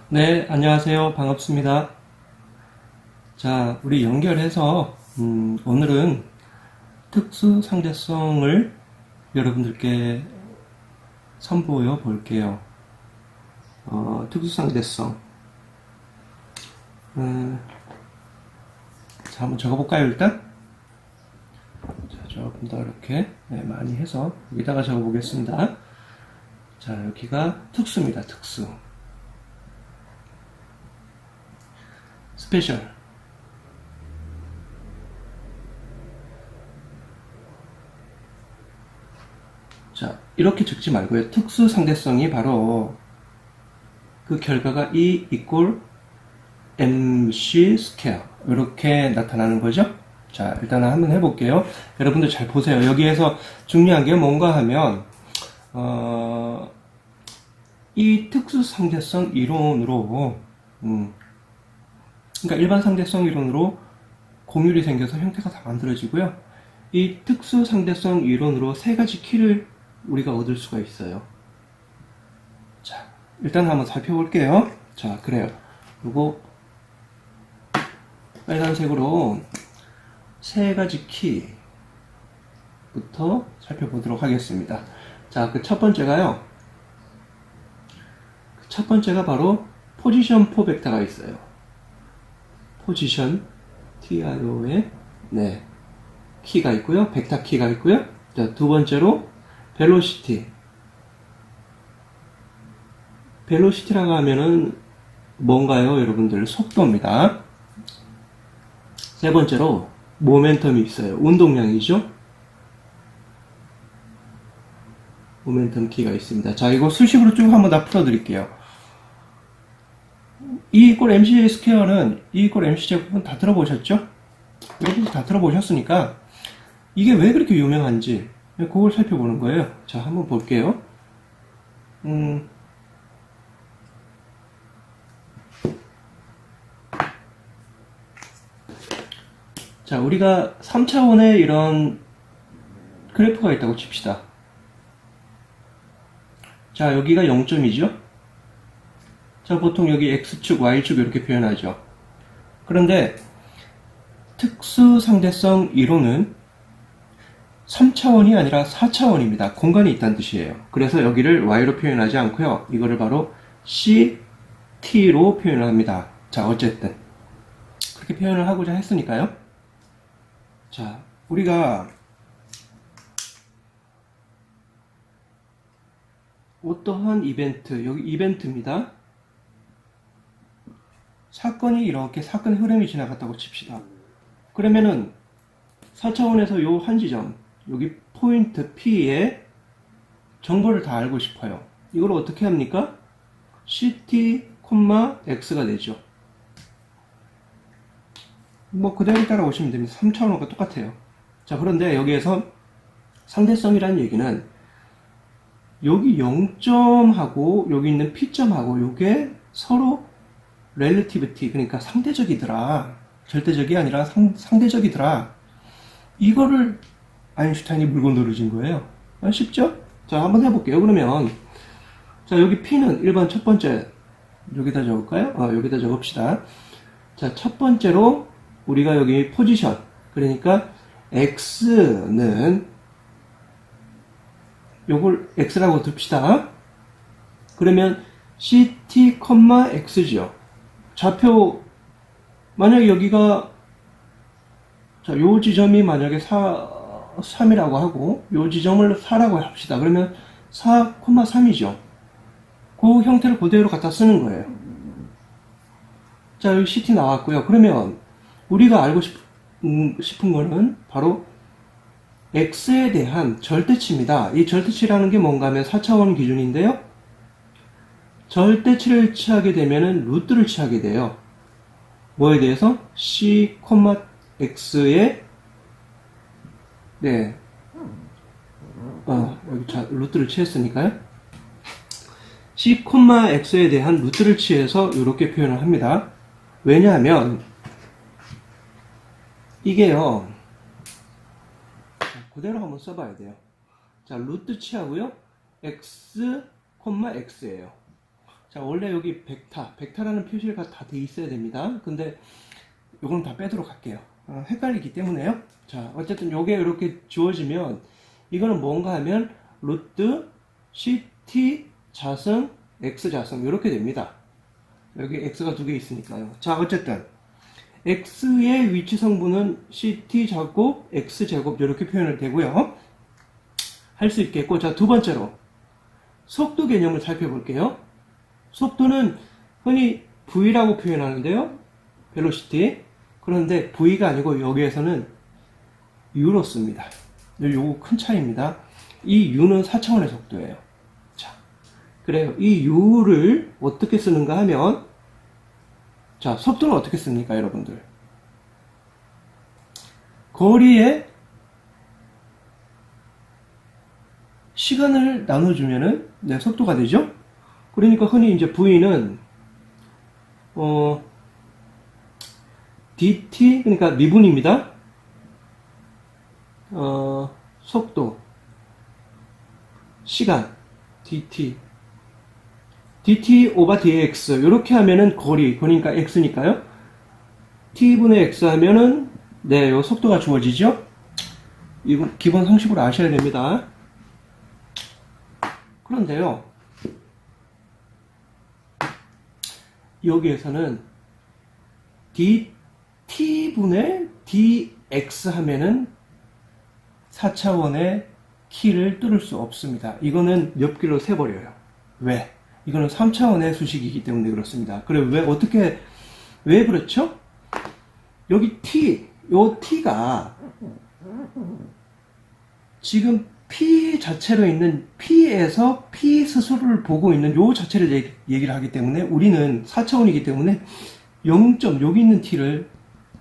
네, 안녕하세요. 반갑습니다. 자, 우리 연결해서, 오늘은 특수 상대성을 여러분들께 선보여 볼게요. 특수 상대성. 자, 한번 적어볼까요, 일단? 자, 조금 더 이렇게, 많이 해서 여기다가 적어보겠습니다. 자, 여기가 특수입니다, 특수. 스페셜. 자, 이렇게 적지 말고요. 특수 상대성이 바로 그 결과가 E equal MC 스퀘어 이렇게 나타나는 거죠. 자, 일단 한번 해볼게요. 여러분들 잘 보세요. 여기에서 중요한 게 뭔가 하면 이 특수 상대성 이론으로 그러니까 일반 상대성 이론으로 공률이 생겨서 형태가 다 만들어지고요. 이 특수 상대성 이론으로 세 가지 키를 우리가 얻을 수가 있어요. 자, 일단 한번 살펴볼게요. 자, 그래요. 요거 빨간색으로 세 가지 키부터 살펴보도록 하겠습니다. 자, 그 첫 번째가요. 첫 번째가 바로 포지션 4 벡터가 있어요. 포지션 TIO에 네, 키가 있고요. 벡터 키가 있고요. 자, 두 번째로 벨로시티. 벨로시티라고 하면은 뭔가요, 여러분들? 속도입니다. 세 번째로 모멘텀이 있어요. 운동량이죠. 모멘텀 키가 있습니다. 자, 이거 수식으로 쭉 한번 다 풀어드릴게요. E equal MC 스퀘어는 E equal MC 제곱은 다 들어보셨죠? 여러분들 다 들어보셨으니까 이게 왜 그렇게 유명한지 그걸 살펴보는 거예요. 자, 한번 볼게요. 자, 우리가 3차원의 이런 그래프가 있다고 칩시다. 자, 여기가 0점이죠? 자, 보통 여기 X축, Y축 이렇게 표현하죠. 그런데 특수 상대성 이론은 3차원이 아니라 4차원입니다. 공간이 있다는 뜻이에요. 그래서 여기를 Y로 표현하지 않고요. 이거를 바로 CT로 표현을 합니다. 자, 어쨌든 그렇게 표현을 하고자 했으니까요. 자, 우리가 어떠한 이벤트, 여기 이벤트입니다. 사건이 이렇게 사건의 흐름이 지나갔다고 칩시다. 그러면은 4차원에서 요 한 지점, 여기 포인트 P에 정보를 다 알고 싶어요. 이걸 어떻게 합니까? CT, X가 되죠. 뭐 그대로 따라오시면 됩니다. 3차원과 똑같아요. 자, 그런데 여기에서 상대성이라는 얘기는 여기 0점하고 여기 있는 P점하고 요게 서로 relativity, 그러니까 상대적이더라. 절대적이 아니라 상대적이더라. 이거를 아인슈타인이 물고 늘어진 거예요. 쉽죠? 자, 한번 해볼게요. 그러면 자, 여기 P는 1번 첫 번째 여기다 적을까요? 여기다 적읍시다. 자, 첫 번째로 우리가 여기 포지션, 그러니까 X는 요걸 X라고 둡시다. 그러면 CT, X죠. 좌표, 만약에 여기가, 자, 요 지점이 만약에 3이라고 하고, 요 지점을 4라고 합시다. 그러면 4, 3이죠. 그 형태를 그대로 갖다 쓰는 거예요. 자, 여기 CT 나왔고요. 그러면 우리가 알고 싶은 거는 바로 X에 대한 절대치입니다. 이 절대치라는 게 뭔가 하면 4차원 기준인데요. 절대치를 취하게 되면은 루트를 취하게 돼요. 뭐에 대해서? C, X에 네. 여기 자, 루트를 취했으니까요. C, X에 대한 루트를 취해서 이렇게 표현을 합니다. 왜냐하면 이게요. 그대로 한번 써봐야 돼요. 자, 루트 취하고요. X, X예요. 자, 원래 여기 벡타라는 표시가 다 돼 있어야 됩니다. 근데 요건 다 빼도록 할게요. 헷갈리기 때문에요. 자, 어쨌든 요게 이렇게 주어지면 이거는 뭔가 하면 루트 ct 자승 x 자승 이렇게 됩니다. 여기 x가 두 개 있으니까요. 자, 어쨌든 x의 위치 성분은 ct 제곱 x 제곱 이렇게 표현을 되고요. 할 수 있겠고, 자, 두 번째로 속도 개념을 살펴볼게요. 속도는 흔히 v라고 표현하는데요. velocity. 그런데 v가 아니고 여기에서는 u로 씁니다. 요거 큰 차이입니다. 이 u는 4차원의 속도예요. 자, 그래요. 이 u를 어떻게 쓰는가 하면, 자, 속도는 어떻게 씁니까, 여러분들? 거리에 시간을 나눠주면은, 네, 속도가 되죠? 그러니까 흔히 이제 v는, dt, 그러니까 미분입니다. 속도, 시간, dt 오버 dx 이렇게 하면은 거리, 그러니까 x니까요. t분의 x 하면은 네, 요 속도가 주어지죠. 이거 기본 상식으로 아셔야 됩니다. 그런데요, 여기에서는 dt분의 dx 하면은 4차원의 키를 뚫을 수 없습니다. 이거는 몇 길로 세버려요. 왜? 이거는 3차원의 수식이기 때문에 그렇습니다. 그래, 왜 그렇죠? 여기 요 t가 지금 p 자체로 있는 p에서 p 스스로를 보고 있는 요 자체를 얘기를 하기 때문에 우리는 4차원이기 때문에 0점 여기 있는 t를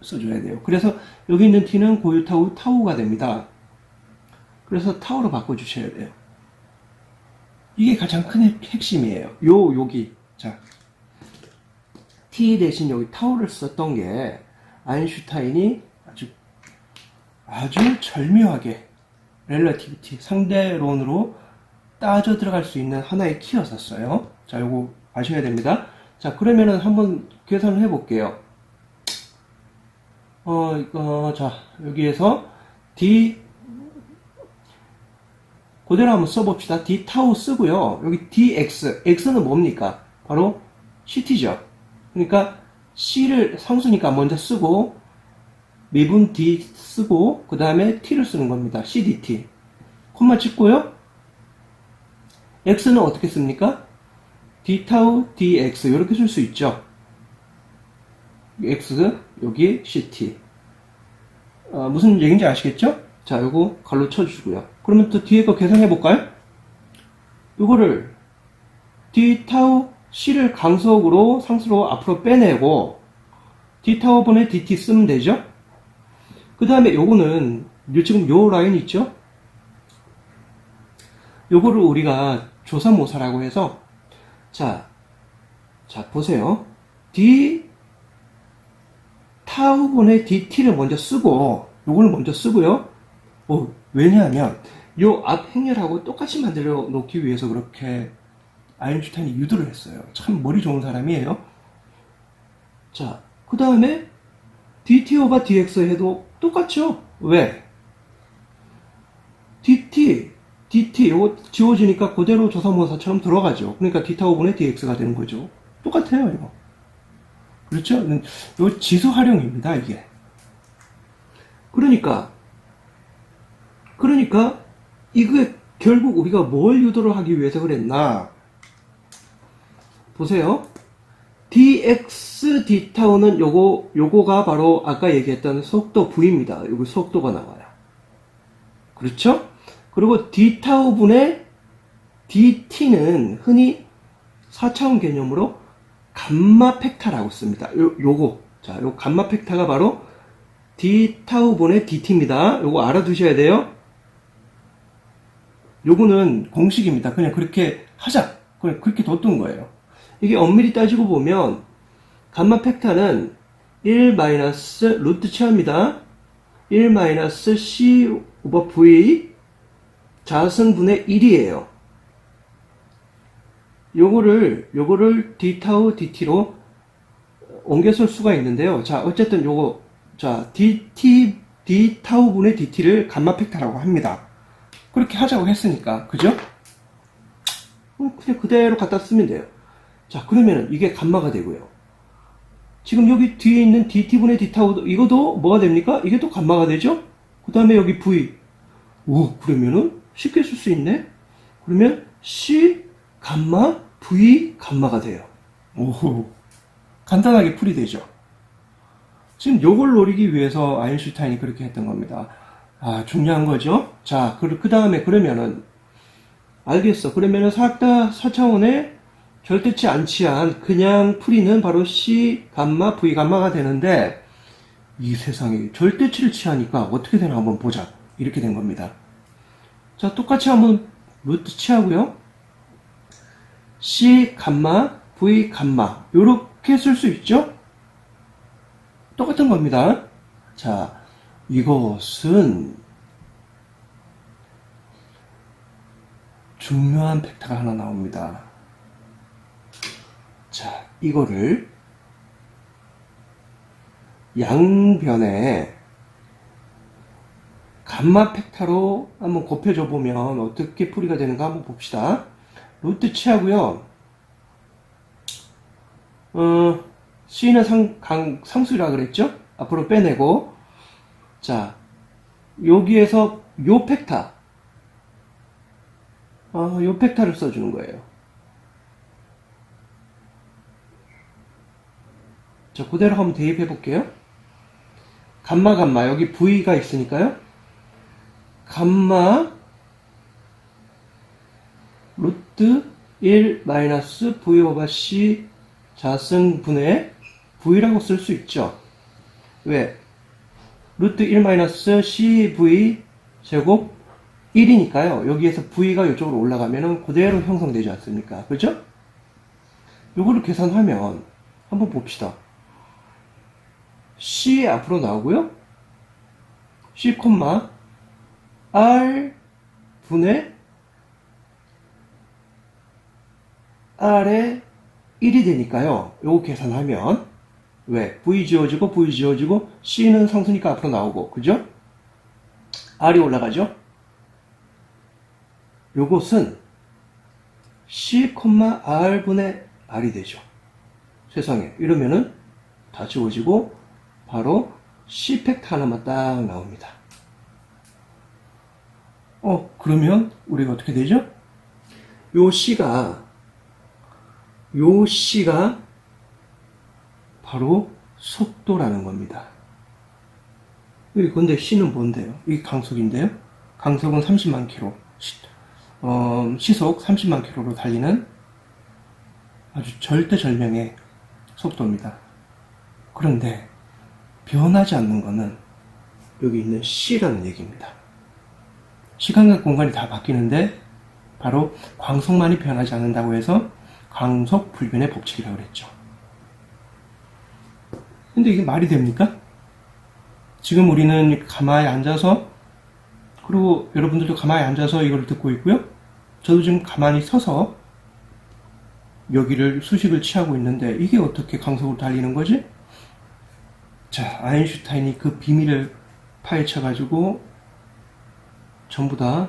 써줘야 돼요. 그래서 여기 있는 t는 고유 타우가 됩니다. 그래서 타우로 바꿔주셔야 돼요. 이게 가장 큰 핵심이에요. 여기. 자, t 대신 여기 타우를 썼던 게 아인슈타인이 아주 절묘하게 렐러티비티, 상대론으로 따져 들어갈 수 있는 하나의 키였었어요. 자, 요거 아셔야 됩니다. 자, 그러면은 한번 계산을 해볼게요. 자, 여기에서 그대로 한번 써봅시다. d 타우 쓰고요. 여기 dx, x는 뭡니까? 바로 ct죠. 그러니까 c를 상수니까 먼저 쓰고 미분 d 쓰고 그 다음에 t를 쓰는 겁니다. cdt. 콤마 찍고요. x는 어떻게 씁니까? d 타우 dx 이렇게 쓸 수 있죠. x 여기 ct. 무슨 얘기인지 아시겠죠? 자, 요거 갈로 쳐주고요. 그러면 또 뒤에 거 계산해 볼까요? 요거를 d 타우 c를 강속으로 상수로 앞으로 빼내고 d 타우 분의 dt 쓰면 되죠? 그 다음에 요거는 지금 요 라인 있죠? 요거를 우리가 조사모사라고 해서 자 보세요. d 타우분의 dt를 먼저 쓰고 요거를 먼저 쓰고요. 왜냐하면 요 앞 행렬하고 똑같이 만들어 놓기 위해서 그렇게 아인슈타인이 유도를 했어요. 참 머리 좋은 사람이에요. 자, 그 다음에 dt 오버 dx 해도 똑같죠? 왜? dt 요거 지워지니까 그대로 조사모사처럼 들어가죠. 그러니까 d 타우분의 dx가 되는 거죠. 똑같아요, 이거. 그렇죠? 요 지수 활용입니다, 이게. 그러니까 이게 결국 우리가 뭘 유도를 하기 위해서 그랬나? 보세요. dx d타우는 요거가 바로 아까 얘기했던 속도 v입니다. 여기 속도가 나와요. 그렇죠? 그리고 d타우분의 dt는 흔히 4차원 개념으로 감마 팩타라고 씁니다. 자, 요 감마 팩타가 바로 d타우분의 dt입니다. 요거 알아두셔야 돼요. 요거는 공식입니다. 그냥 그렇게 하자. 그냥 그렇게 뒀던 거예요. 이게 엄밀히 따지고 보면 감마 팩타는 1 루트 치합니다. 1 c 오버 v 자승분의 1이에요. 요거를 d타우 dt로 옮겨 쓸 수가 있는데요. 자, 어쨌든 요거, 자, d타우 분의 dt를 감마 팩터라고 합니다. 그렇게 하자고 했으니까, 그죠? 그냥 그대로 갖다 쓰면 돼요. 자, 그러면은 이게 감마가 되고요. 지금 여기 뒤에 있는 dt분의 d타우, 이것도 뭐가 됩니까? 이게 또 감마가 되죠? 그 다음에 여기 v. 오, 그러면은 쉽게 쓸 수 있네? 그러면 c 감마 v 감마가 돼요. 오, 간단하게 풀이되죠? 지금 요걸 노리기 위해서 아인슈타인이 그렇게 했던 겁니다. 아, 중요한 거죠? 자, 그 다음에 그러면은, 알겠어. 그러면은 4차원의 절대치 않지한 그냥 풀이는 바로 C, 감마, V, 감마가 되는데, 이 세상에 절대치를 취하니까 어떻게 되나 한번 보자. 이렇게 된 겁니다. 자, 똑같이 한번 루트 취하고요. C, 감마, V, 감마. 요렇게 쓸 수 있죠? 똑같은 겁니다. 자, 이것은 중요한 팩터가 하나 나옵니다. 자, 이거를 양변에 감마 팩터로 한번 곱해줘 보면 어떻게 풀이가 되는가 한번 봅시다. 루트 취하고요. C는 상수라 그랬죠? 앞으로 빼내고. 자, 여기에서 요 팩터. 요 팩터를 써주는 거예요. 자, 그대로 한번 대입해 볼게요. 감마, 여기 V가 있으니까요. 감마, 루트 1 마이너스 V 오버 C 자승분의 V라고 쓸 수 있죠. 왜? 루트 1 마이너스 CV 제곱 1이니까요. 여기에서 V가 이쪽으로 올라가면은 그대로 형성되지 않습니까? 그죠? 요거를 계산하면 한번 봅시다. C 앞으로 나오고요. C, R 분의 R에 1이 되니까요. 요거 계산하면 왜? V 지워지고 C는 상수니까 앞으로 나오고 그죠? R이 올라가죠? 요것은 C, R분의 R이 되죠. 세상에 이러면은 다 지워지고 바로 C 팩터 하나만 딱 나옵니다. 그러면 우리가 어떻게 되죠? 요 C가 바로 속도라는 겁니다. 근데 C는 뭔데요? 이게 강속인데요? 강속은 30만 킬로, 시속 30만 킬로로 달리는 아주 절대절명의 속도입니다. 그런데 변하지 않는 것은 여기 있는 C라는 얘기입니다. 시간과 공간이 다 바뀌는데 바로 광속만이 변하지 않는다고 해서 광속 불변의 법칙이라고 그랬죠. 근데 이게 말이 됩니까? 지금 우리는 가만히 앉아서, 그리고 여러분들도 가만히 앉아서 이걸 듣고 있고요. 저도 지금 가만히 서서 여기를 수식을 취하고 있는데 이게 어떻게 강속으로 달리는 거지? 자, 아인슈타인이 그 비밀을 파헤쳐가지고 전부 다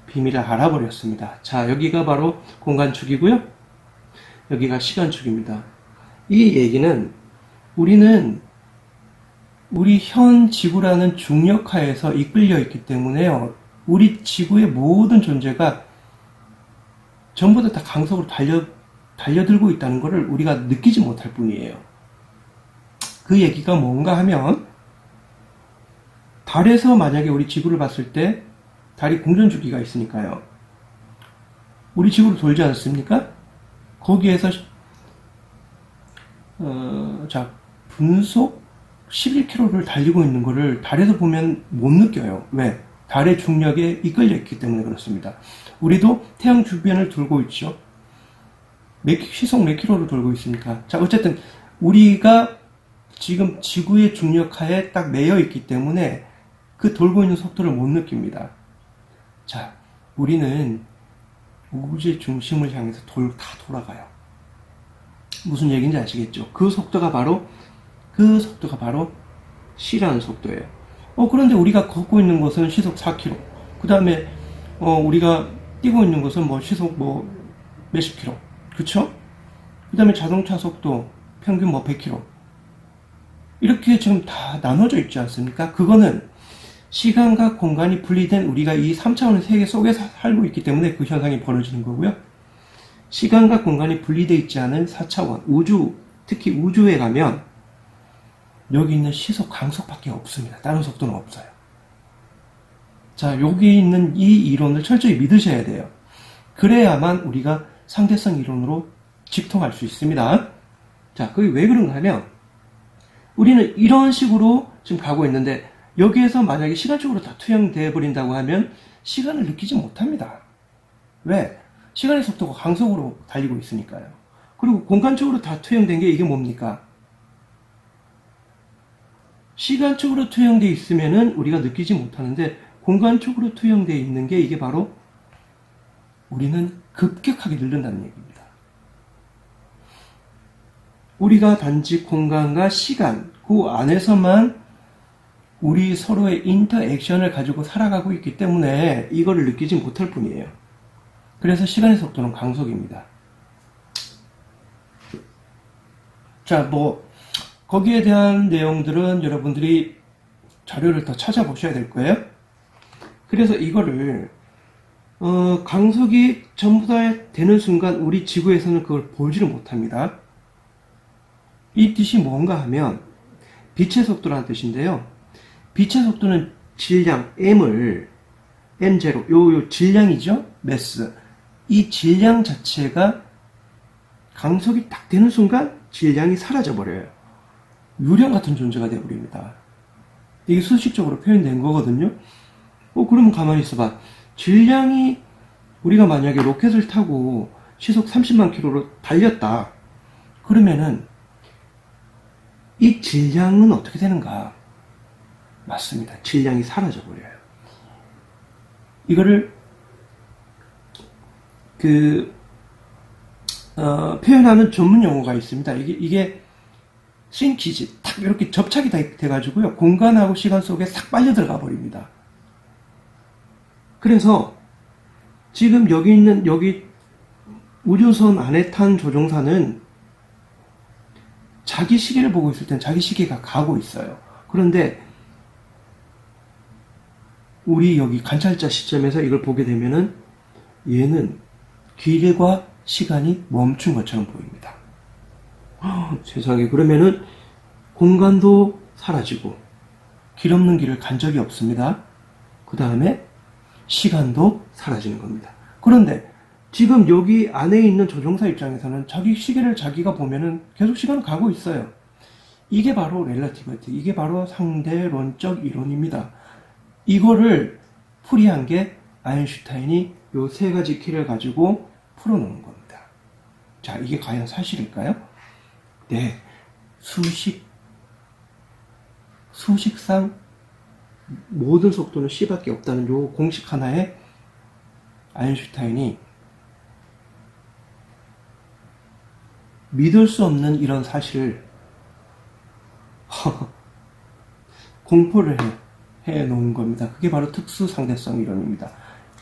비밀을 알아버렸습니다. 자, 여기가 바로 공간축이고요. 여기가 시간축입니다. 이 얘기는 우리는 우리 현 지구라는 중력하에서 이끌려 있기 때문에요. 우리 지구의 모든 존재가 전부 다 강속으로 달려들고 있다는 것을 우리가 느끼지 못할 뿐이에요. 그 얘기가 뭔가 하면 달에서 만약에 우리 지구를 봤을 때 달이 공전 주기가 있으니까요. 우리 지구를 돌지 않습니까? 거기에서 자, 분속 11km를 달리고 있는 것을 달에서 보면 못 느껴요. 왜? 달의 중력에 이끌려 있기 때문에 그렇습니다. 우리도 태양 주변을 돌고 있죠. 시속 몇 킬로로 돌고 있습니까? 자, 어쨌든 우리가 지금 지구의 중력하에 딱 매여 있기 때문에 그 돌고 있는 속도를 못 느낍니다. 자, 우리는 우주의 중심을 향해서 다 돌아가요. 무슨 얘기인지 아시겠죠? 그 속도가 바로 C라는 속도예요. 그런데 우리가 걷고 있는 것은 시속 4km. 그 다음에, 우리가 뛰고 있는 것은 시속 몇십 킬로. 그쵸? 그 다음에 자동차 속도 평균 100km. 이렇게 지금 다 나눠져 있지 않습니까? 그거는 시간과 공간이 분리된 우리가 이 3차원의 세계 속에서 살고 있기 때문에 그 현상이 벌어지는 거고요. 시간과 공간이 분리되어 있지 않은 4차원, 우주, 특히 우주에 가면 여기 있는 시속, 강속밖에 없습니다. 다른 속도는 없어요. 자, 여기 있는 이 이론을 철저히 믿으셔야 돼요. 그래야만 우리가 상대성 이론으로 직통할 수 있습니다. 자, 그게 왜 그런가 하면 우리는 이런 식으로 지금 가고 있는데 여기에서 만약에 시간적으로 다 투영되어 버린다고 하면 시간을 느끼지 못합니다. 왜? 시간의 속도가 강속으로 달리고 있으니까요. 그리고 공간적으로 다 투영된 게 이게 뭡니까? 시간적으로 투영되어 있으면은 우리가 느끼지 못하는데 공간적으로 투영되어 있는 게 이게 바로 우리는 급격하게 늘는다는 얘기입니다. 우리가 단지 공간과 시간, 그 안에서만 우리 서로의 인터액션을 가지고 살아가고 있기 때문에 이거를 느끼지 못할 뿐이에요. 그래서 시간의 속도는 강속입니다. 자, 거기에 대한 내용들은 여러분들이 자료를 더 찾아보셔야 될 거예요. 그래서 이거를 강속이 전부 다 되는 순간 우리 지구에서는 그걸 보지를 못합니다. 이 뜻이 뭔가 하면 빛의 속도라는 뜻인데요. 빛의 속도는 질량 M을 M0, 요 질량이죠. 매스. 이 질량 자체가 강속이 딱 되는 순간 질량이 사라져 버려요. 유령 같은 존재가 되어버립니다. 이게 수식적으로 표현된 거거든요. 그러면 가만히 있어봐. 질량이 우리가 만약에 로켓을 타고 시속 30만 킬로로 달렸다. 그러면은 이 질량은 어떻게 되는가? 맞습니다. 질량이 사라져 버려요. 이거를 표현하는 전문 용어가 있습니다. 이게 싱키지 탁 이렇게 접착이 돼가지고요. 공간하고 시간 속에 싹 빨려 들어가 버립니다. 그래서 지금 여기 우주선 안에 탄 조종사는 자기 시계를 보고 있을 땐 자기 시계가 가고 있어요. 그런데 우리 여기 관찰자 시점에서 이걸 보게 되면은 얘는 길과 시간이 멈춘 것처럼 보입니다. 세상에, 그러면은 공간도 사라지고 길 없는 길을 간 적이 없습니다. 그 다음에 시간도 사라지는 겁니다. 그런데 지금 여기 안에 있는 조종사 입장에서는 자기 시계를 자기가 보면은 계속 시간은 가고 있어요. 이게 바로 렐러티비티, 이게 바로 상대론적 이론입니다. 이거를 풀이한 게 아인슈타인이 요 세 가지 키를 가지고 풀어놓은 겁니다. 자, 이게 과연 사실일까요? 네, 수식상 모든 속도는 c밖에 없다는 요 공식 하나에 아인슈타인이 믿을 수 없는 이런 사실을 공포를 해 놓은 겁니다. 그게 바로 특수상대성 이론입니다.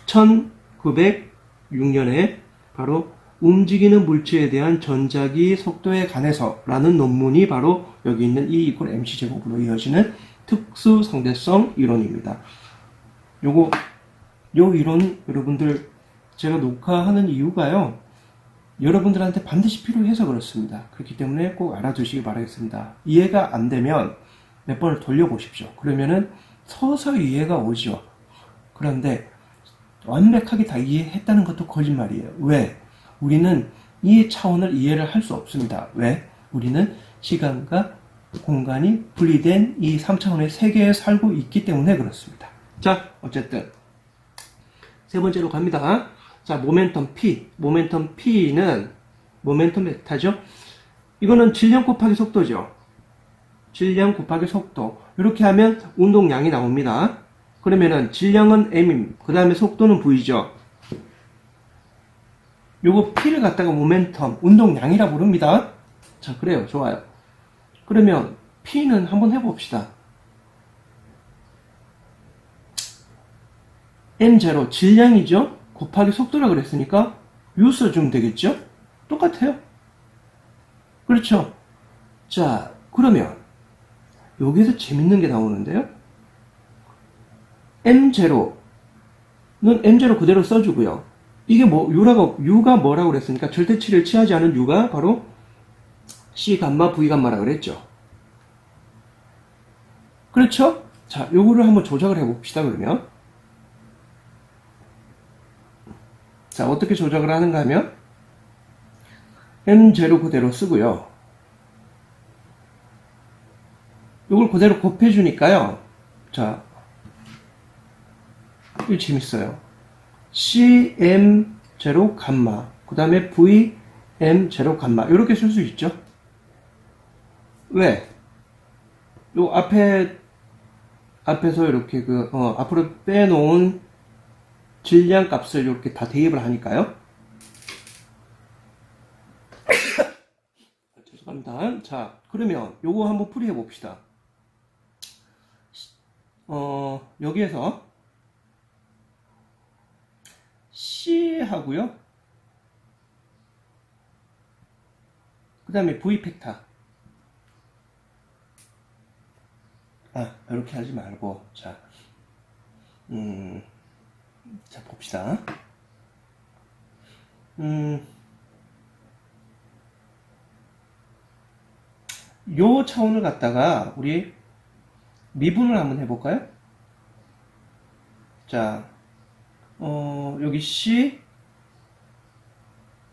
1906년에 바로 움직이는 물체에 대한 전자기 속도에 관해서 라는 논문이 바로 여기 있는 E = mc제곱으로 이어지는 특수상대성 이론입니다. 요 이론 여러분들 제가 녹화하는 이유가요. 여러분들한테 반드시 필요해서 그렇습니다. 그렇기 때문에 꼭 알아두시기 바라겠습니다. 이해가 안 되면 몇 번을 돌려보십시오. 그러면은 서서히 이해가 오죠. 그런데 완벽하게 다 이해했다는 것도 거짓말이에요. 왜? 우리는 이 차원을 이해를 할 수 없습니다. 왜? 우리는 시간과 공간이 분리된 이 3차원의 세계에 살고 있기 때문에 그렇습니다. 자, 어쨌든 세 번째로 갑니다. 자, 모멘텀 P. 모멘텀 P는 모멘텀 벡터죠. 이거는 질량 곱하기 속도죠. 질량 곱하기 속도. 이렇게 하면 운동량이 나옵니다. 그러면은 질량은 M임. 그 다음에 속도는 V죠. 요거 P를 갖다가 모멘텀, 운동량이라 부릅니다. 자, 그래요. 좋아요. 그러면 P는 한번 해봅시다. M0, 질량이죠? 곱하기 속도라 그랬으니까 U 써주면 되겠죠? 똑같아요. 그렇죠? 자, 그러면 여기서 재밌는 게 나오는데요. M0는 M0 그대로 써주고요. 이게 U가 뭐라고 그랬으니까 절대치를 취하지 않은 U가 바로 C 감마 V 감마라고 그랬죠. 그렇죠? 자, 요거를 한번 조작을 해봅시다, 그러면. 자, 어떻게 조작을 하는가 하면, M0 그대로 쓰고요. 요걸 그대로 곱해주니까요. 자, 이거 재밌어요. CM0 감마, 그 다음에 VM0 감마, 이렇게 쓸 수 있죠. 왜? 요 앞에서 이렇게 앞으로 빼놓은 질량 값을 이렇게 다 대입을 하니까요. 죄송합니다. 자, 그러면 요거 한번 풀이해 봅시다. 여기에서 C 하고요. 그 다음에 V 팩터. 이렇게 하지 말고, 자, 자, 봅시다. 요 차원을 갖다가 우리 미분을 한번 해볼까요? 자, 여기 C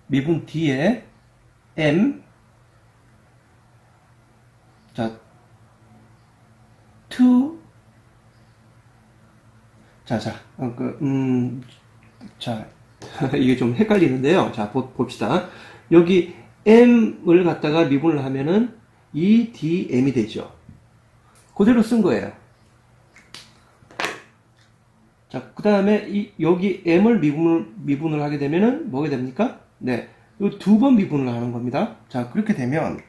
미분 D에 M, 자, 2, 자, 이게 좀 헷갈리는데요. 자, 봅시다. 여기 M을 갖다가 미분을 하면은 EDM이 되죠. 그대로 쓴 거예요. 자, 그 다음에 여기 M을 미분을 하게 되면은 뭐가 됩니까? 네. 이 두 번 미분을 하는 겁니다. 자, 그렇게 되면,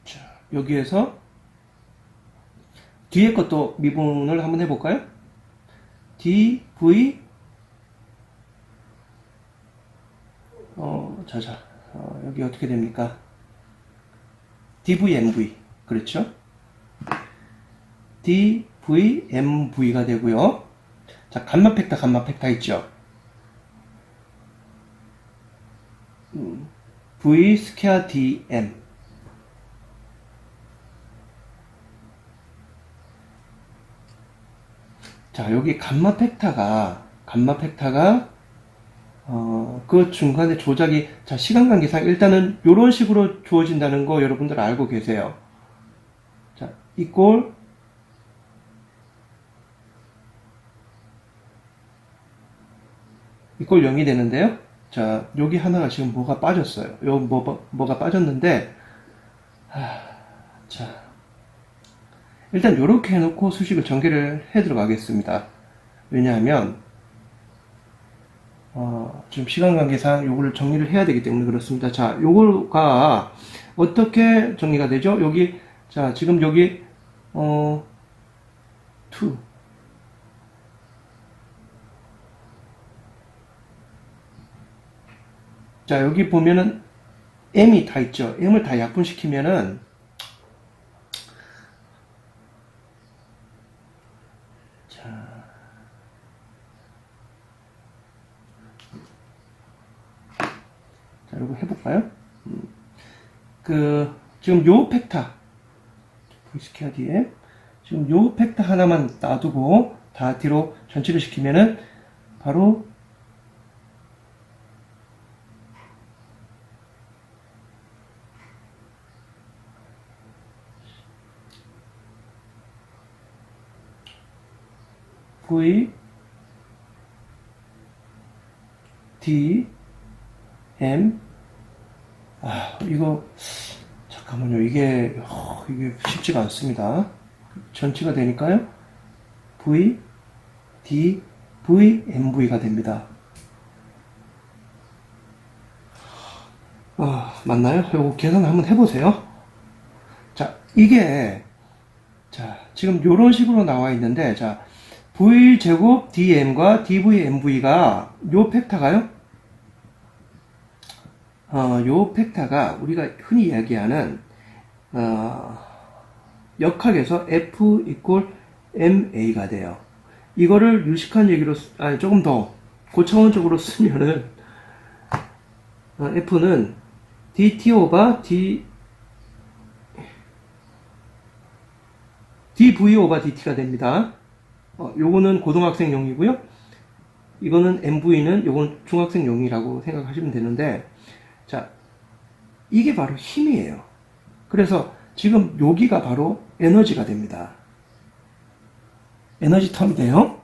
자, 여기에서 뒤에 것도 미분을 한번 해볼까요? DV, 여기 어떻게 됩니까? DVMV. 그렇죠? DVMV가 되고요. 자, 감마 팩터 있죠? V 스퀘어 DM. 자, 여기 감마 팩터가 그 중간에 조작이, 자, 시간 관계상 일단은 이런 식으로 주어진다는 거 여러분들 알고 계세요. 자, 이꼴 이꼴 0이 되는데요. 자, 여기 하나가 지금 뭐가 빠졌어요. 요 뭐가 빠졌는데, 자, 일단 이렇게 해놓고 수식을 전개를 해 들어가겠습니다. 왜냐하면 지금 시간 관계상 요거를 정리를 해야 되기 때문에 그렇습니다. 자, 요거가 어떻게 정리가 되죠? 여기, 자, 지금 여기 2. 자, 여기 보면은 M이 다 있죠. M을 다 약분시키면은, 자, 이거 해볼까요? 지금 요 팩터, V스퀘어 뒤에, 지금 요 팩터 하나만 놔두고, 다 뒤로 전치를 시키면은, 바로, V, D, M, 이거, 잠깐만요. 이게 쉽지가 않습니다. 전치가 되니까요. V, DVMV가 됩니다. 맞나요? 요거 계산 한번 해보세요. 자, 이게, 자, 지금 요런 식으로 나와 있는데, 자, V제곱 DM과 DVMV가 요 팩터가요? 요 팩터가 우리가 흔히 이야기하는, 역학에서 F 이퀄 MA가 돼요. 이거를 유식한 얘기로, 아니, 조금 더 고차원적으로 쓰면은, F는 DT 오버 DV 오버 DT가 됩니다. 요거는 고등학생용이고요. 이거는 MV는 요건 중학생용이라고 생각하시면 되는데, 자, 이게 바로 힘이에요. 그래서 지금 여기가 바로 에너지가 됩니다. 에너지 텀이 돼요.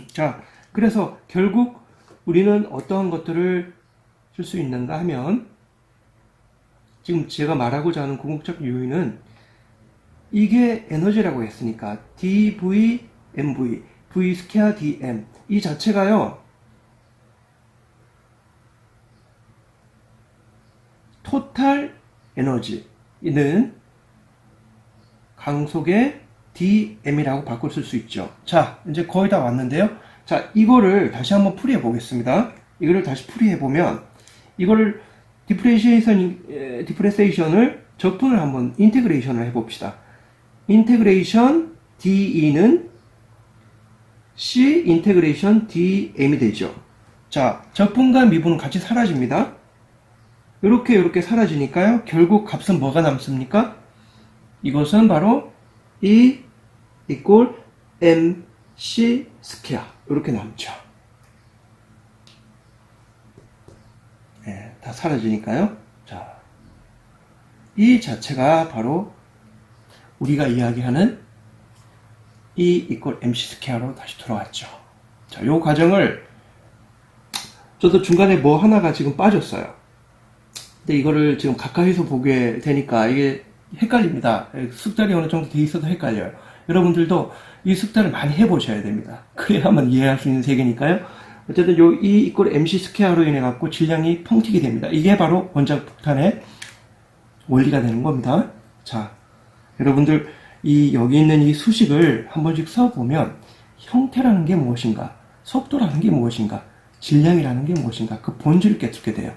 자, 그래서 결국 우리는 어떠한 것들을 쓸 수 있는가 하면, 지금 제가 말하고자 하는 궁극적 요인은 이게 에너지라고 했으니까 dVMV, V 스퀘어 dm 이 자체가요, 토탈 에너지는 강속의 dm이라고 바꿀 수 있죠. 자, 이제 거의 다 왔는데요. 자, 이거를 다시 한번 풀이해 보겠습니다. 이거를 다시 풀이해 보면, 이거를 디프레세이션을 적분을 한번 인테그레이션을 해봅시다. 인테그레이션 DE는 C 인테그레이션 DM이 되죠. 자, 적분과 미분은 같이 사라집니다. 이렇게 사라지니까요, 결국 값은 뭐가 남습니까? 이것은 바로 E 이퀄 MC 스퀘어 이렇게 남죠. 네, 다 사라지니까요. 자, 이 자체가 바로 우리가 이야기하는 E 이퀄 MC 스퀘어로 다시 돌아왔죠. 자, 요 과정을 저도 중간에 뭐 하나가 지금 빠졌어요. 근데 이거를 지금 가까이서 보게 되니까 이게 헷갈립니다. 숙달이 어느 정도 돼 있어도 헷갈려요. 여러분들도 이 숙달을 많이 해보셔야 됩니다. 그래야만 이해할 수 있는 세계니까요. 어쨌든 요 E 이퀄 MC 스퀘어로 인해 갖고 질량이 펑튀게 됩니다. 이게 바로 원자력 폭탄의 원리가 되는 겁니다. 자, 여러분들 여기 있는 이 수식을 한 번씩 써보면 형태라는 게 무엇인가, 속도라는 게 무엇인가, 질량이라는 게 무엇인가, 그 본질을 깨닫게 돼요.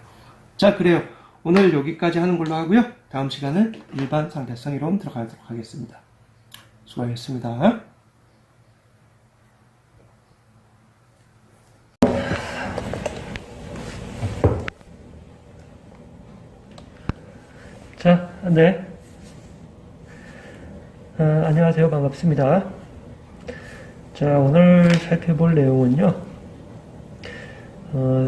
자, 그래요. 오늘 여기까지 하는 걸로 하고요. 다음 시간은 일반 상대성 이론 들어가도록 하겠습니다. 수고하셨습니다. 자, 네. 안녕하세요. 반갑습니다. 자, 오늘 살펴볼 내용은요,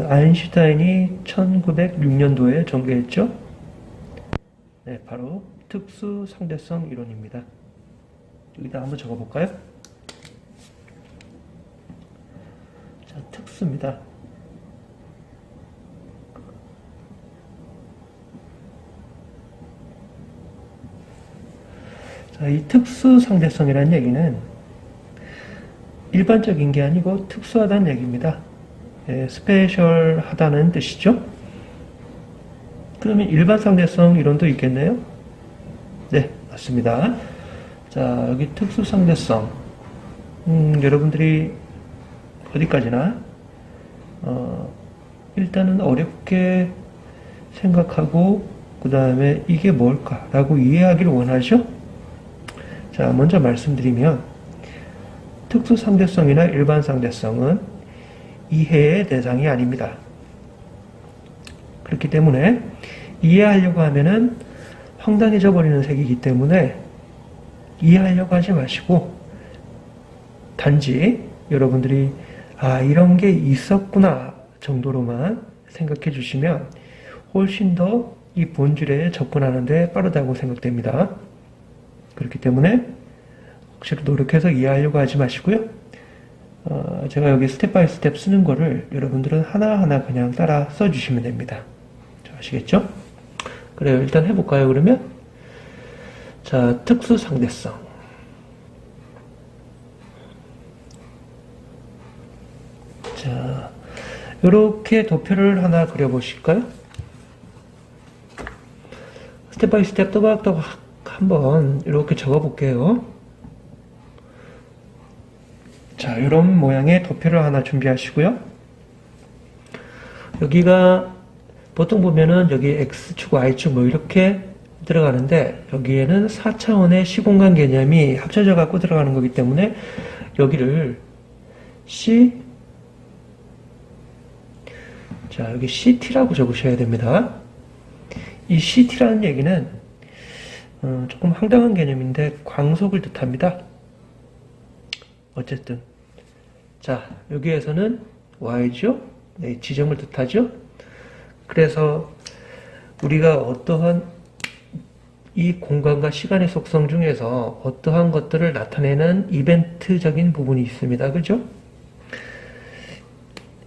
아인슈타인이 1906년도에 전개했죠? 네, 바로 특수 상대성 이론입니다. 여기다 한번 적어볼까요? 자, 특수입니다. 자, 이 특수 상대성이라는 얘기는 일반적인 게 아니고 특수하다는 얘기입니다. 예, 스페셜하다는 뜻이죠. 그러면 일반 상대성 이론도 있겠네요? 네, 맞습니다. 자, 여기 특수 상대성. 여러분들이 어디까지나 일단은 어렵게 생각하고 그 다음에 이게 뭘까라고 이해하기를 원하죠? 자, 먼저 말씀드리면 특수 상대성이나 일반 상대성은 이해의 대상이 아닙니다. 그렇기 때문에 이해하려고 하면은 황당해져 버리는 색이기 때문에 이해하려고 하지 마시고 단지 여러분들이 이런 게 있었구나 정도로만 생각해 주시면 훨씬 더 이 본질에 접근하는 데 빠르다고 생각됩니다. 그렇기 때문에 혹시라도 노력해서 이해하려고 하지 마시고요. 제가 여기 스텝 바이 스텝 쓰는 거를 여러분들은 하나하나 그냥 따라 써주시면 됩니다. 자, 아시겠죠? 그래요. 일단 해볼까요, 그러면? 자, 특수 상대성. 이렇게 도표를 하나 그려보실까요? 스텝 바이 스텝 또박또박 한번 이렇게 적어볼게요. 자, 이런 모양의 도표를 하나 준비하시고요. 여기가 보통 보면은 여기 X축, Y축 뭐 이렇게 들어가는데 여기에는 4차원의 시공간 개념이 합쳐져 갖고 들어가는 거기 때문에 여기를 자, 여기 CT라고 적으셔야 됩니다. 이 CT라는 얘기는 조금 황당한 개념인데 광속을 뜻합니다. 어쨌든 자, 여기에서는 Y죠? 네, 지점을 뜻하죠? 그래서 우리가 어떠한 이 공간과 시간의 속성 중에서 어떠한 것들을 나타내는 이벤트적인 부분이 있습니다. 그죠?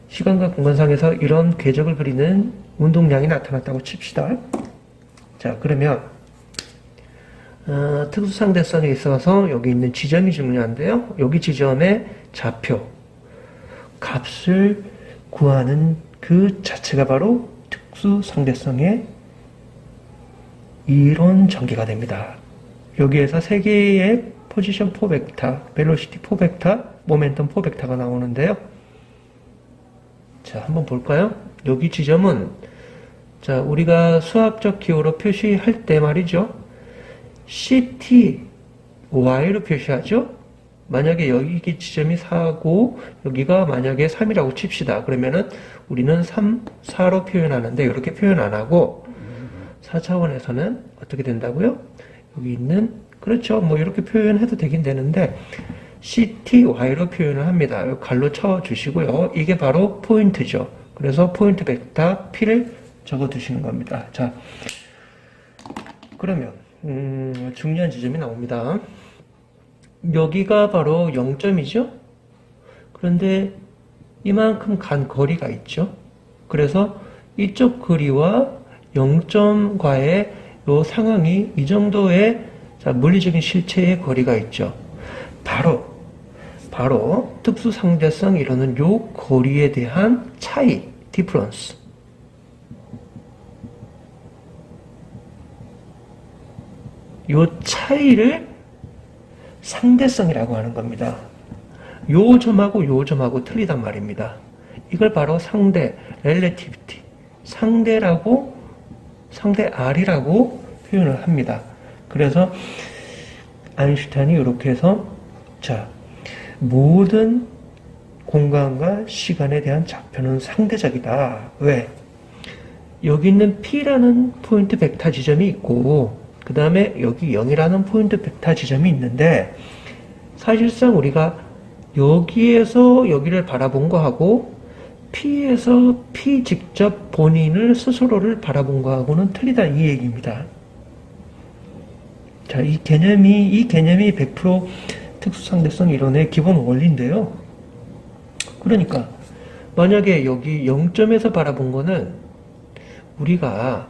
시간과 공간상에서 이런 궤적을 그리는 운동량이 나타났다고 칩시다. 자, 그러면 특수상대성에 있어서 여기 있는 지점이 중요한데요. 여기 지점의 좌표, 값을 구하는 그 자체가 바로 특수상대성의 이론 전개가 됩니다. 여기에서 세 개의 포지션 4벡터, 벨로시티 4벡터, 모멘텀 4벡터가 나오는데요. 자, 한번 볼까요? 여기 지점은 자, 우리가 수학적 기호로 표시할 때 말이죠. CT, Y로 표시하죠. 만약에 여기 지점이 4고 여기가 만약에 3이라고 칩시다. 그러면은 우리는 3, 4로 표현하는데 이렇게 표현 안 하고 4차원에서는 어떻게 된다고요? 여기 있는 그렇죠. 뭐 이렇게 표현해도 되긴 되는데 CTY로 표현을 합니다. 갈로 쳐 주시고요. 이게 바로 포인트죠. 그래서 포인트 벡터 P를 적어 두시는 겁니다. 자, 그러면 중요한 지점이 나옵니다. 여기가 바로 0점이죠. 그런데 이만큼 간 거리가 있죠. 그래서 이쪽 거리와 0점과의 요 상황이 이 정도의 자, 물리적인 실체의 거리가 있죠. 바로 특수상대성 이론은 요 거리에 대한 차이, 디퍼런스. 요 차이를 상대성이라고 하는 겁니다. 요 점하고 요 점하고 틀리단 말입니다. 이걸 바로 상대, relativity, 상대 R이라고 표현을 합니다. 그래서 아인슈타인이 이렇게 해서 자, 모든 공간과 시간에 대한 좌표는 상대적이다. 왜? 여기 있는 P라는 포인트 벡터 지점이 있고 그 다음에 여기 0이라는 포인트 벡터 지점이 있는데 사실상 우리가 여기에서 여기를 바라본 거하고 P에서 P 직접 본인을 스스로를 바라본 거하고는 틀리다 이 얘기입니다. 자, 이 개념이 100% 특수상대성 이론의 기본 원리인데요. 그러니까 만약에 여기 0점에서 바라본 거는 우리가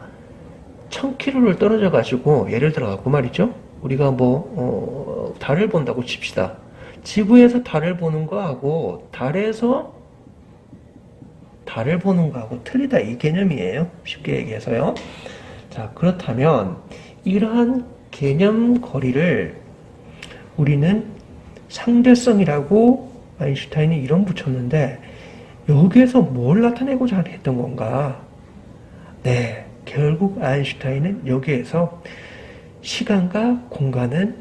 1000km를 떨어져 가지고 예를 들어 갖고 말이죠. 우리가 달을 본다고 칩시다. 지구에서 달을 보는 거하고 달에서 달을 보는 거하고 틀리다 이 개념이에요. 쉽게 얘기해서요. 자, 그렇다면 이러한 개념 거리를 우리는 상대성이라고 아인슈타인이 이론 붙였는데 여기에서 뭘 나타내고자 했던 건가? 네, 결국 아인슈타인은 여기에서 시간과 공간은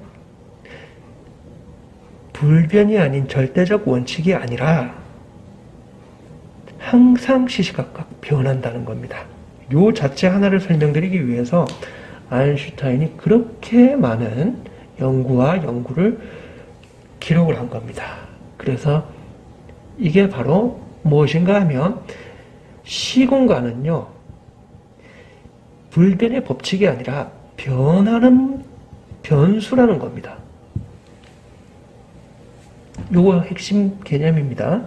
불변이 아닌 절대적 원칙이 아니라 항상 시시각각 변한다는 겁니다. 요 자체 하나를 설명드리기 위해서 아인슈타인이 그렇게 많은 연구를 기록을 한 겁니다. 그래서 이게 바로 무엇인가 하면 시공간은요, 불변의 법칙이 아니라 변하는 변수라는 겁니다. 요거 핵심 개념입니다.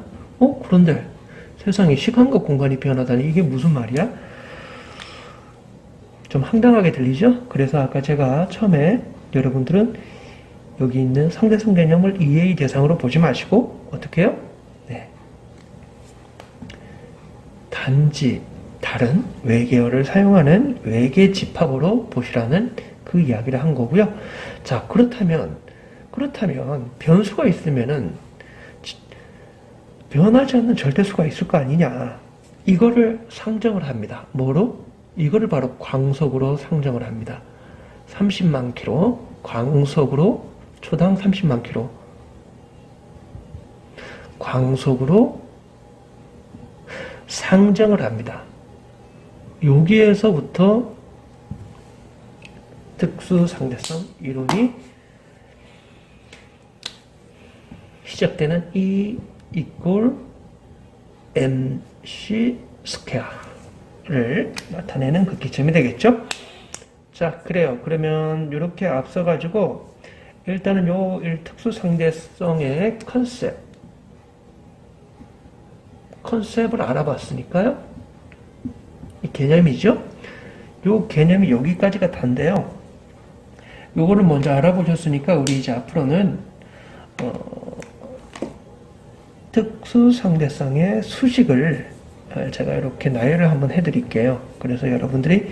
그런데 세상에 시간과 공간이 변하다니 이게 무슨 말이야? 좀 황당하게 들리죠? 그래서 아까 제가 처음에 여러분들은 여기 있는 상대성 개념을 EA 대상으로 보지 마시고 어떻게 해요? 네. 단지 다른 외계어를 사용하는 외계 집합으로 보시라는 그 이야기를 한 거고요. 자, 그렇다면 변수가 있으면은 변하지 않는 절대수가 있을 거 아니냐. 이거를 상정을 합니다. 뭐로? 이거를 바로 광속으로 상정을 합니다. 30만 킬로, 광속으로 초당 30만 킬로. 광속으로 상정을 합니다. 여기에서부터 특수상대성 이론이 시작되는 E 이꼴 mc 스퀘어를 나타내는 그 기점이 되겠죠? 자, 그래요. 그러면 이렇게 앞서가지고 일단은 요 특수상대성의 컨셉을 알아봤으니까요. 이 개념이죠? 요 개념이 여기까지가 단데요. 요거를 먼저 알아보셨으니까 우리 이제 앞으로는 특수상대성의 수식을 제가 이렇게 나열을 한번 해드릴게요. 그래서 여러분들이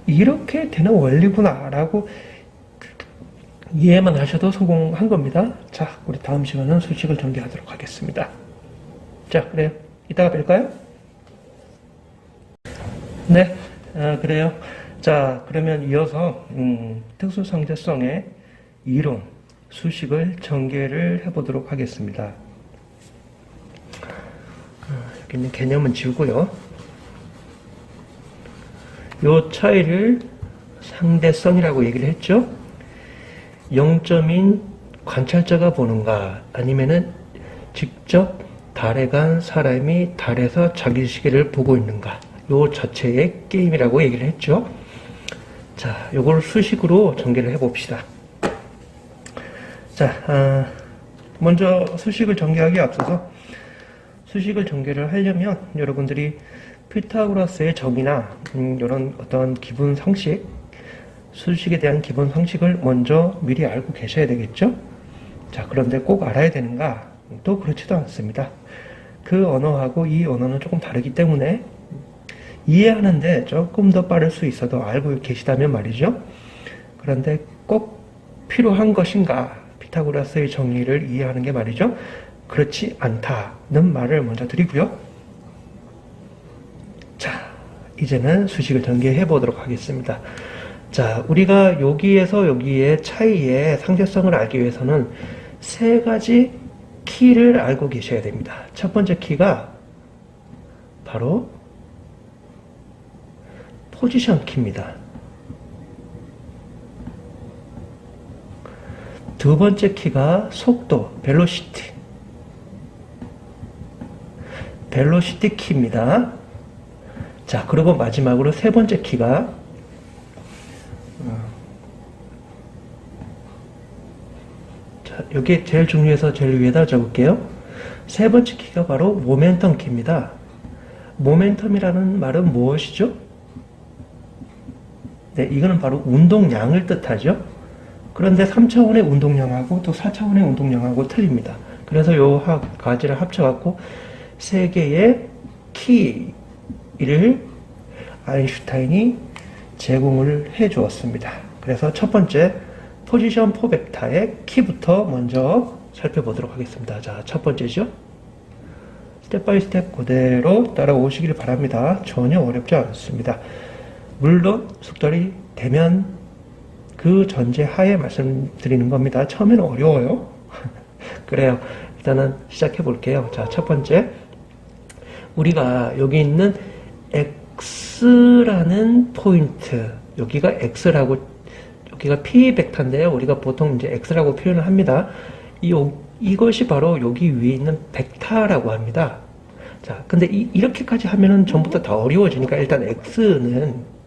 이렇게 되는 원리구나 라고 이해만 하셔도 성공한 겁니다. 자, 우리 다음 시간은 수식을 전개하도록 하겠습니다. 자, 그래요. 이따가 뵐까요? 네, 그래요. 자, 그러면 이어서 특수상대성의 이론, 수식을 전개를 해보도록 하겠습니다. 여기 있는 개념은 지우고요. 요 차이를 상대성이라고 얘기를 했죠. 0점인 관찰자가 보는가, 아니면은 직접 달에 간 사람이 달에서 자기 시계를 보고 있는가, 요 자체의 게임이라고 얘기를 했죠. 자, 요걸 수식으로 전개를 해봅시다. 자, 먼저 수식을 전개하기에 앞서서 수식을 전개를 하려면 여러분들이 피타고라스의 정의나 이런 어떤 기본 상식, 수식에 대한 기본 상식을 먼저 미리 알고 계셔야 되겠죠? 자, 그런데 꼭 알아야 되는가? 또 그렇지도 않습니다. 그 언어하고 이 언어는 조금 다르기 때문에 이해하는데 조금 더 빠를 수 있어도 알고 계시다면 말이죠. 그런데 꼭 필요한 것인가? 피타고라스의 정의를 이해하는 게 말이죠. 그렇지 않다는 말을 먼저 드리고요. 자, 이제는 수식을 전개해 보도록 하겠습니다. 자, 우리가 여기에서 여기의 차이의 상대성을 알기 위해서는 세 가지 키를 알고 계셔야 됩니다. 첫 번째 키가 바로 포지션 키입니다. 두 번째 키가 속도, 벨로시티 키입니다. 자, 그리고 마지막으로 세 번째 키가 자, 여기 제일 중요해서 제일 위에다 적을게요. 세 번째 키가 바로 모멘텀 키입니다. 모멘텀이라는 말은 무엇이죠? 네, 이거는 바로 운동량을 뜻하죠. 그런데 3차원의 운동량하고 또 4차원의 운동량하고 틀립니다. 그래서 요 가지를 합쳐갖고 세 개의 키를 아인슈타인이 제공을 해 주었습니다. 그래서 첫 번째 포지션 4벡터의 키부터 먼저 살펴보도록 하겠습니다. 자, 첫 번째죠. 스텝 바이 스텝 그대로 따라오시길 바랍니다. 전혀 어렵지 않습니다. 물론 숙달이 되면 그 전제 하에 말씀드리는 겁니다. 처음에는 어려워요. 그래요. 일단은 시작해 볼게요. 자, 첫 번째. 우리가 여기 있는 X라는 포인트. 여기가 X라고, 여기가 P 벡터인데요. 우리가 보통 이제 X라고 표현을 합니다. 이것이 바로 여기 위에 있는 벡터라고 합니다. 자, 근데 이렇게까지 하면은 전부터 다 어려워지니까 일단 X는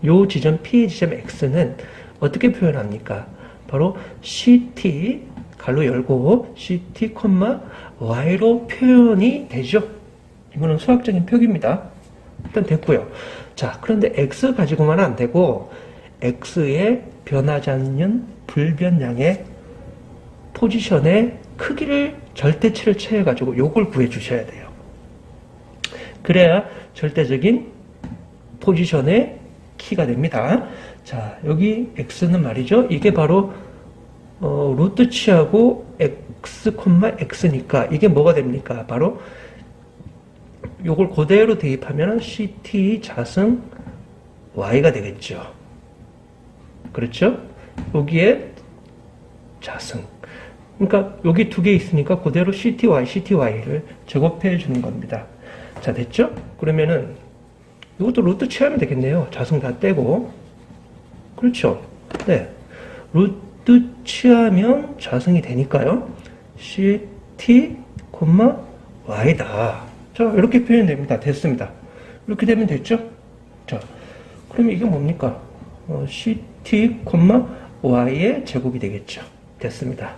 요 지점 P 지점 X는 어떻게 표현합니까? 바로 CT 가로 열고 CT, Y로 표현이 되죠. 이거는 수학적인 표기입니다. 일단 됐고요. 자, 그런데 X 가지고만 안 되고 X의 변하지 않는 불변량의 포지션의 크기를 절대치를 취해 가지고 요걸 구해 주셔야 돼요. 그래야 절대적인 포지션의 키가 됩니다. 자, 여기 x는 말이죠. 이게 바로 루트 취하고 x, x니까 이게 뭐가 됩니까? 바로 요걸 그대로 대입하면 ct 자승 y가 되겠죠. 그렇죠? 여기에 자승. 그러니까 여기 두 개 있으니까 그대로 cty를 제곱해 주는 겁니다. 자, 됐죠? 그러면은 이것도 루트 취하면 되겠네요. 자승 다 떼고. 그렇죠? 네. 루트 취하면 자승이 되니까요. ct, y다. 자, 이렇게 표현됩니다. 됐습니다. 이렇게 되면 됐죠? 자, 그러면 이게 뭡니까? ct, y의 제곱이 되겠죠. 됐습니다.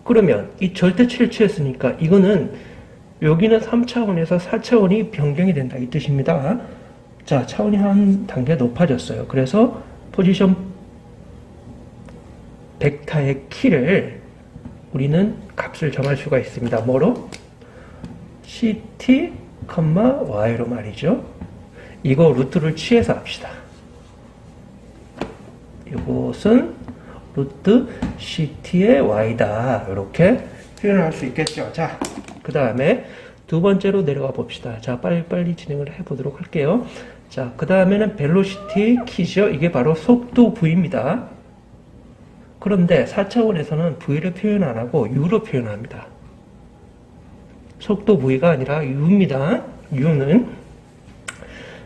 그러면 이 절대치를 취했으니까 이거는 여기는 3차원에서 4차원이 변경이 된다 이 뜻입니다. 자, 차원이 한 단계 높아졌어요. 그래서 포지션 벡터의 키를 우리는 값을 정할 수가 있습니다. 뭐로? ct, y로 말이죠. 이거 루트를 취해서 합시다. 이것은 루트 ct의 y다. 이렇게 표현을 할 수 있겠죠. 자, 그 다음에 두 번째로 내려가 봅시다. 자, 빨리빨리 진행을 해보도록 할게요. 자, 그 다음에는 벨로시티 키죠. 이게 바로 속도 v입니다. 그런데 4차원에서는 v를 표현 안 하고 u로 표현합니다. 속도 v가 아니라 u입니다. u는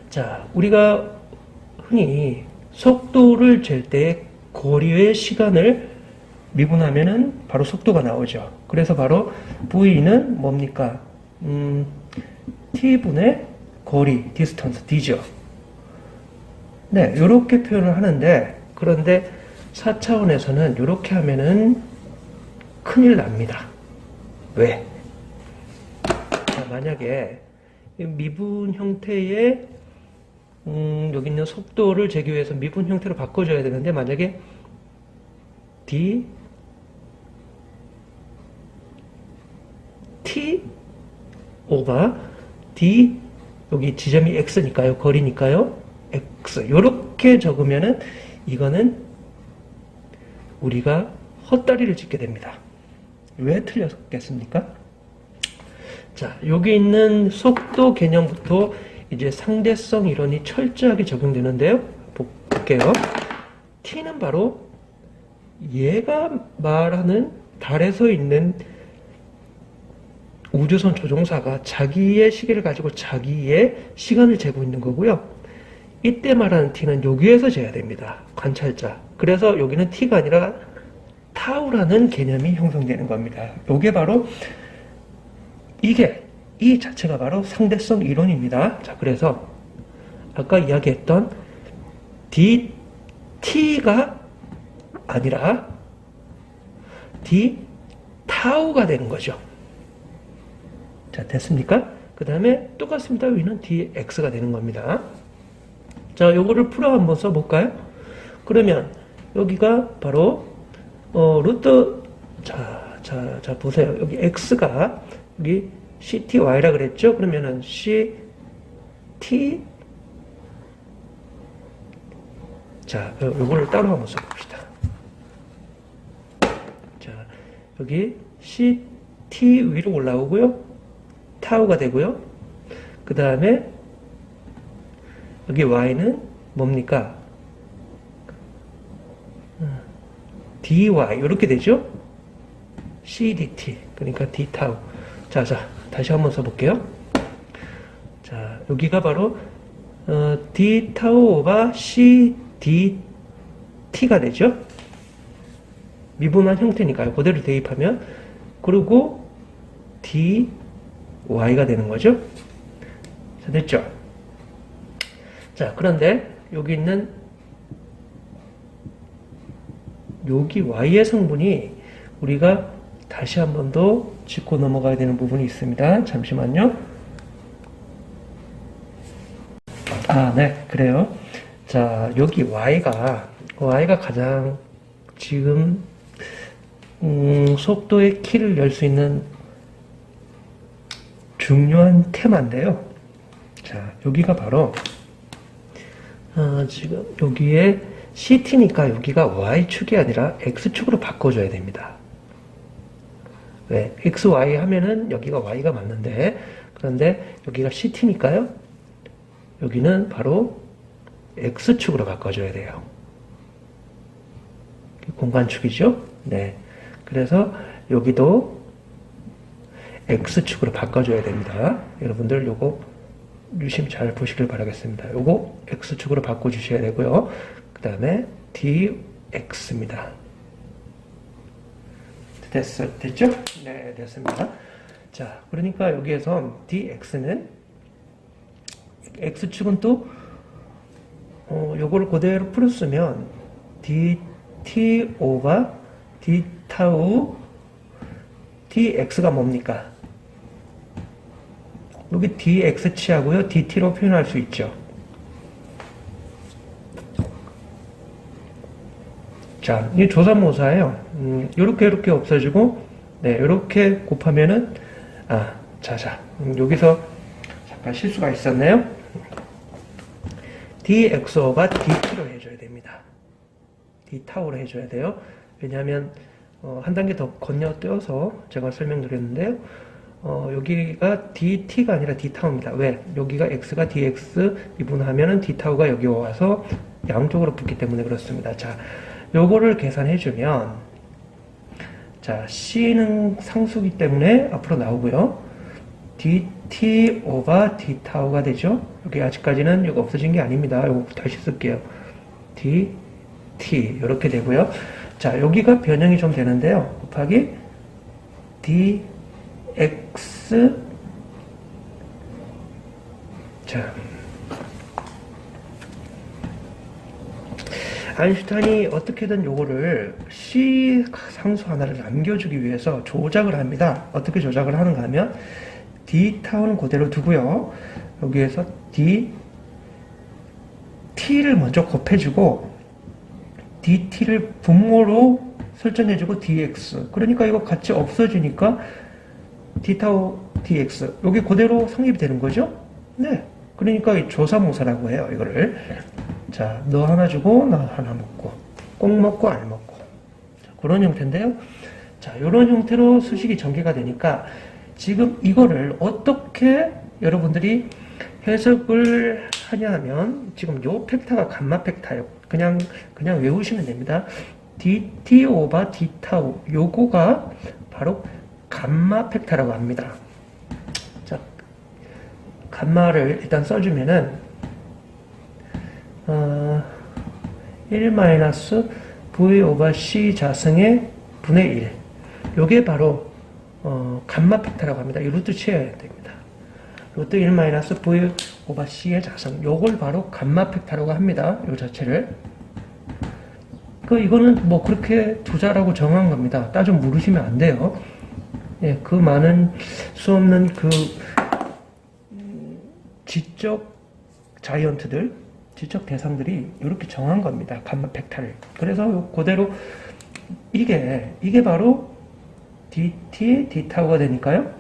자, 우리가 흔히 속도를 잴 때 거리의 시간을 미분하면은 바로 속도가 나오죠. 그래서 바로 v는 뭡니까? t분의 거리, distance, d죠. 네, 이렇게 표현을 하는데, 그런데 4차원에서는 이렇게 하면은 큰일 납니다. 왜? 자, 만약에 미분 형태의 여기 있는 속도를 재기 위해서 미분 형태로 바꿔줘야 되는데, 만약에 t 오가 d 여기 지점이 x니까요, 거리니까요, x 이렇게 적으면은 이거는 우리가 헛다리를 짚게 됩니다. 왜 틀렸겠습니까? 자, 여기 있는 속도 개념부터 이제 상대성 이론이 철저하게 적용되는데요. 볼게요. t는 바로 얘가 말하는 달에서 있는 우주선 조종사가 자기의 시계를 가지고 자기의 시간을 재고 있는 거고요. 이때 말하는 t는 여기에서 재야 됩니다. 관찰자. 그래서 여기는 t가 아니라 타우라는 개념이 형성되는 겁니다. 이게 바로 이 자체가 바로 상대성 이론입니다. 자, 그래서 아까 이야기했던 dt가 아니라 d 타우가 되는 거죠. 자, 됐습니까? 그 다음에 똑같습니다. 위는 dx가 되는 겁니다. 자, 요거를 풀어 한번 써볼까요? 그러면 여기가 바로 루트 자 보세요. 여기 x가 여기 cty라 그랬죠? 그러면은 ct 자, 요거를 따로 한번 써봅시다. 자, 여기 ct 위로 올라오고요. 타우가 되고요. 그 다음에 여기 y는 뭡니까? dy 이렇게 되죠? cdt 그러니까 d 타우. 자, 다시 한번 써볼게요. 자, 여기가 바로 d 타우가 c dt가 되죠? 미분한 형태니까요. 그대로 대입하면 그리고 dy가 되는 거죠. 자, 됐죠? 자, 그런데 여기 있는 여기 y의 성분이 우리가 다시 한 번 더 짚고 넘어가야 되는 부분이 있습니다. 잠시만요. 아, 네, 그래요. 자, 여기 y가 가장 지금 속도의 키를 열 수 있는 중요한 테마인데요. 자, 여기가 바로 지금 여기에 CT니까 여기가 Y축이 아니라 X축으로 바꿔줘야 됩니다. 왜? X, Y 하면은 여기가 Y가 맞는데, 그런데 여기가 CT니까요. 여기는 바로 X축으로 바꿔줘야 돼요. 공간축이죠? 네. 그래서 여기도 X축으로 바꿔줘야 됩니다. 여러분들 요거 유심 잘 보시길 바라겠습니다. 요거 X축으로 바꿔주셔야 되고요. 그 다음에 DX입니다. 됐죠? 네, 됐습니다. 자, 그러니까 여기에서 DX는 X축은 또 요거를 그대로 풀었으면 DT 오바 D 타우 DX가 뭡니까? 여기 DX치하고요, DT로 표현할 수 있죠. 자, 이 조사모사예요. 이렇게 없어지고, 네, 이렇게 곱하면은, 여기서 잠깐 실수가 있었네요. DX가 DT로 해줘야 됩니다. D타우로 해줘야 돼요. 왜냐하면 한 단계 더 건너뛰어서 제가 설명드렸는데요. 여기가 DT가 아니라 D타우입니다. 왜? 여기가 X가 DX 미분하면은 D타우가 여기 와서 양쪽으로 붙기 때문에 그렇습니다. 자, 요거를 계산해주면, 자, C는 상수기 때문에 앞으로 나오고요. DT 오바 D타우가 되죠? 여기 아직까지는 이거 없어진 게 아닙니다. 이거 다시 쓸게요. DT 이렇게 되고요. 자, 여기가 변형이 좀 되는데요. 곱하기 DX. 자, 아인슈타인이 어떻게든 요거를 C 상수 하나를 남겨주기 위해서 조작을 합니다. 어떻게 조작을 하는가 하면 D타우는 그대로 두고요. 여기에서 T를 먼저 곱해주고 DT를 분모로 설정해주고 DX. 그러니까 이거 같이 없어지니까 D타우 DX. 여기 그대로 성립이 되는 거죠? 네. 그러니까 이 조사모사라고 해요, 이거를. 자, 너 하나 주고, 나 하나 먹고. 꼭 먹고, 안 먹고. 자, 그런 형태인데요. 자, 이런 형태로 수식이 전개가 되니까 지금 이거를 어떻게 여러분들이 해석을 하냐 하면 지금 요 팩타가 감마 팩타예요. 그냥 외우시면 됩니다. DT 오바 D타우. 요거가 바로 감마 팩타라고 합니다. 자, 감마를 일단 써주면은 1-V 오바 C 자승의 분의 1. 요게 바로 감마 팩타라고 합니다. 이 루트 치어야 됩니다. 루트 1-V 오바 C의 자승. 요걸 바로 감마 팩타라고 합니다. 요 자체를. 이거는 뭐 그렇게 두자라고 정한 겁니다. 따져 물으시면 안 돼요. 예, 그 많은 수 없는 그 지적 자이언트들, 지적 대상들이 이렇게 정한 겁니다. 감마 팩타를. 그래서 그대로 이게 바로 DT, D타우가 되니까요.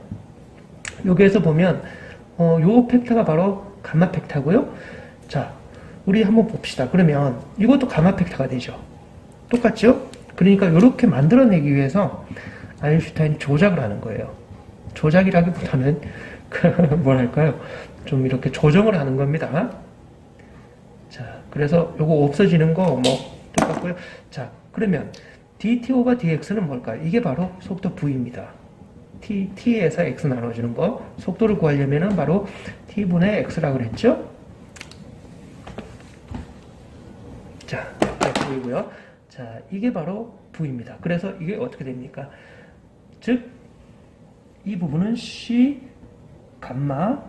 여기에서 보면 요 팩타가 바로 감마 팩타고요. 자, 우리 한번 봅시다. 그러면 이것도 감마 팩타가 되죠. 똑같죠? 그러니까 이렇게 만들어내기 위해서 아인슈타인이 조작을 하는 거예요. 조작이라기보다는 뭐랄까요? 좀 이렇게 조정을 하는 겁니다. 자, 그래서 요거 없어지는 거 뭐 똑같고요. 자, 그러면 dt 오버 dx는 뭘까요? 이게 바로 속도 v입니다. t에서 x 나눠주는 거. 속도를 구하려면은 바로 t분의 x라고 그랬죠? 자, v고요. 자, 이게 바로 v입니다. 그래서 이게 어떻게 됩니까? 즉, 이 부분은 c 감마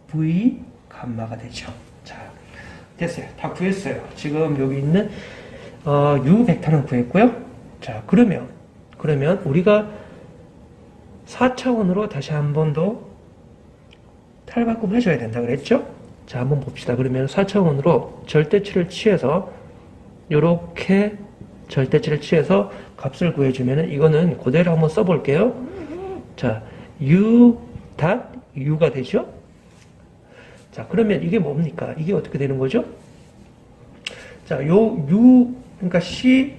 v 감마가 되죠. 자, 됐어요. 다 구했어요. 지금 여기 있는 u 벡터는 구했고요. 자, 그러면 우리가 4차원으로 다시 한 번 더 탈바꿈 해줘야 된다 그랬죠? 자, 한번 봅시다. 그러면 4차원으로 절대치를 취해서 요렇게 절대치를 취해서 값을 구해주면은 이거는 그대로 한번 써볼게요. 자, u 닷 u가 되죠? 자, 그러면 이게 뭡니까? 이게 어떻게 되는 거죠? 자, 요 u, 그러니까 c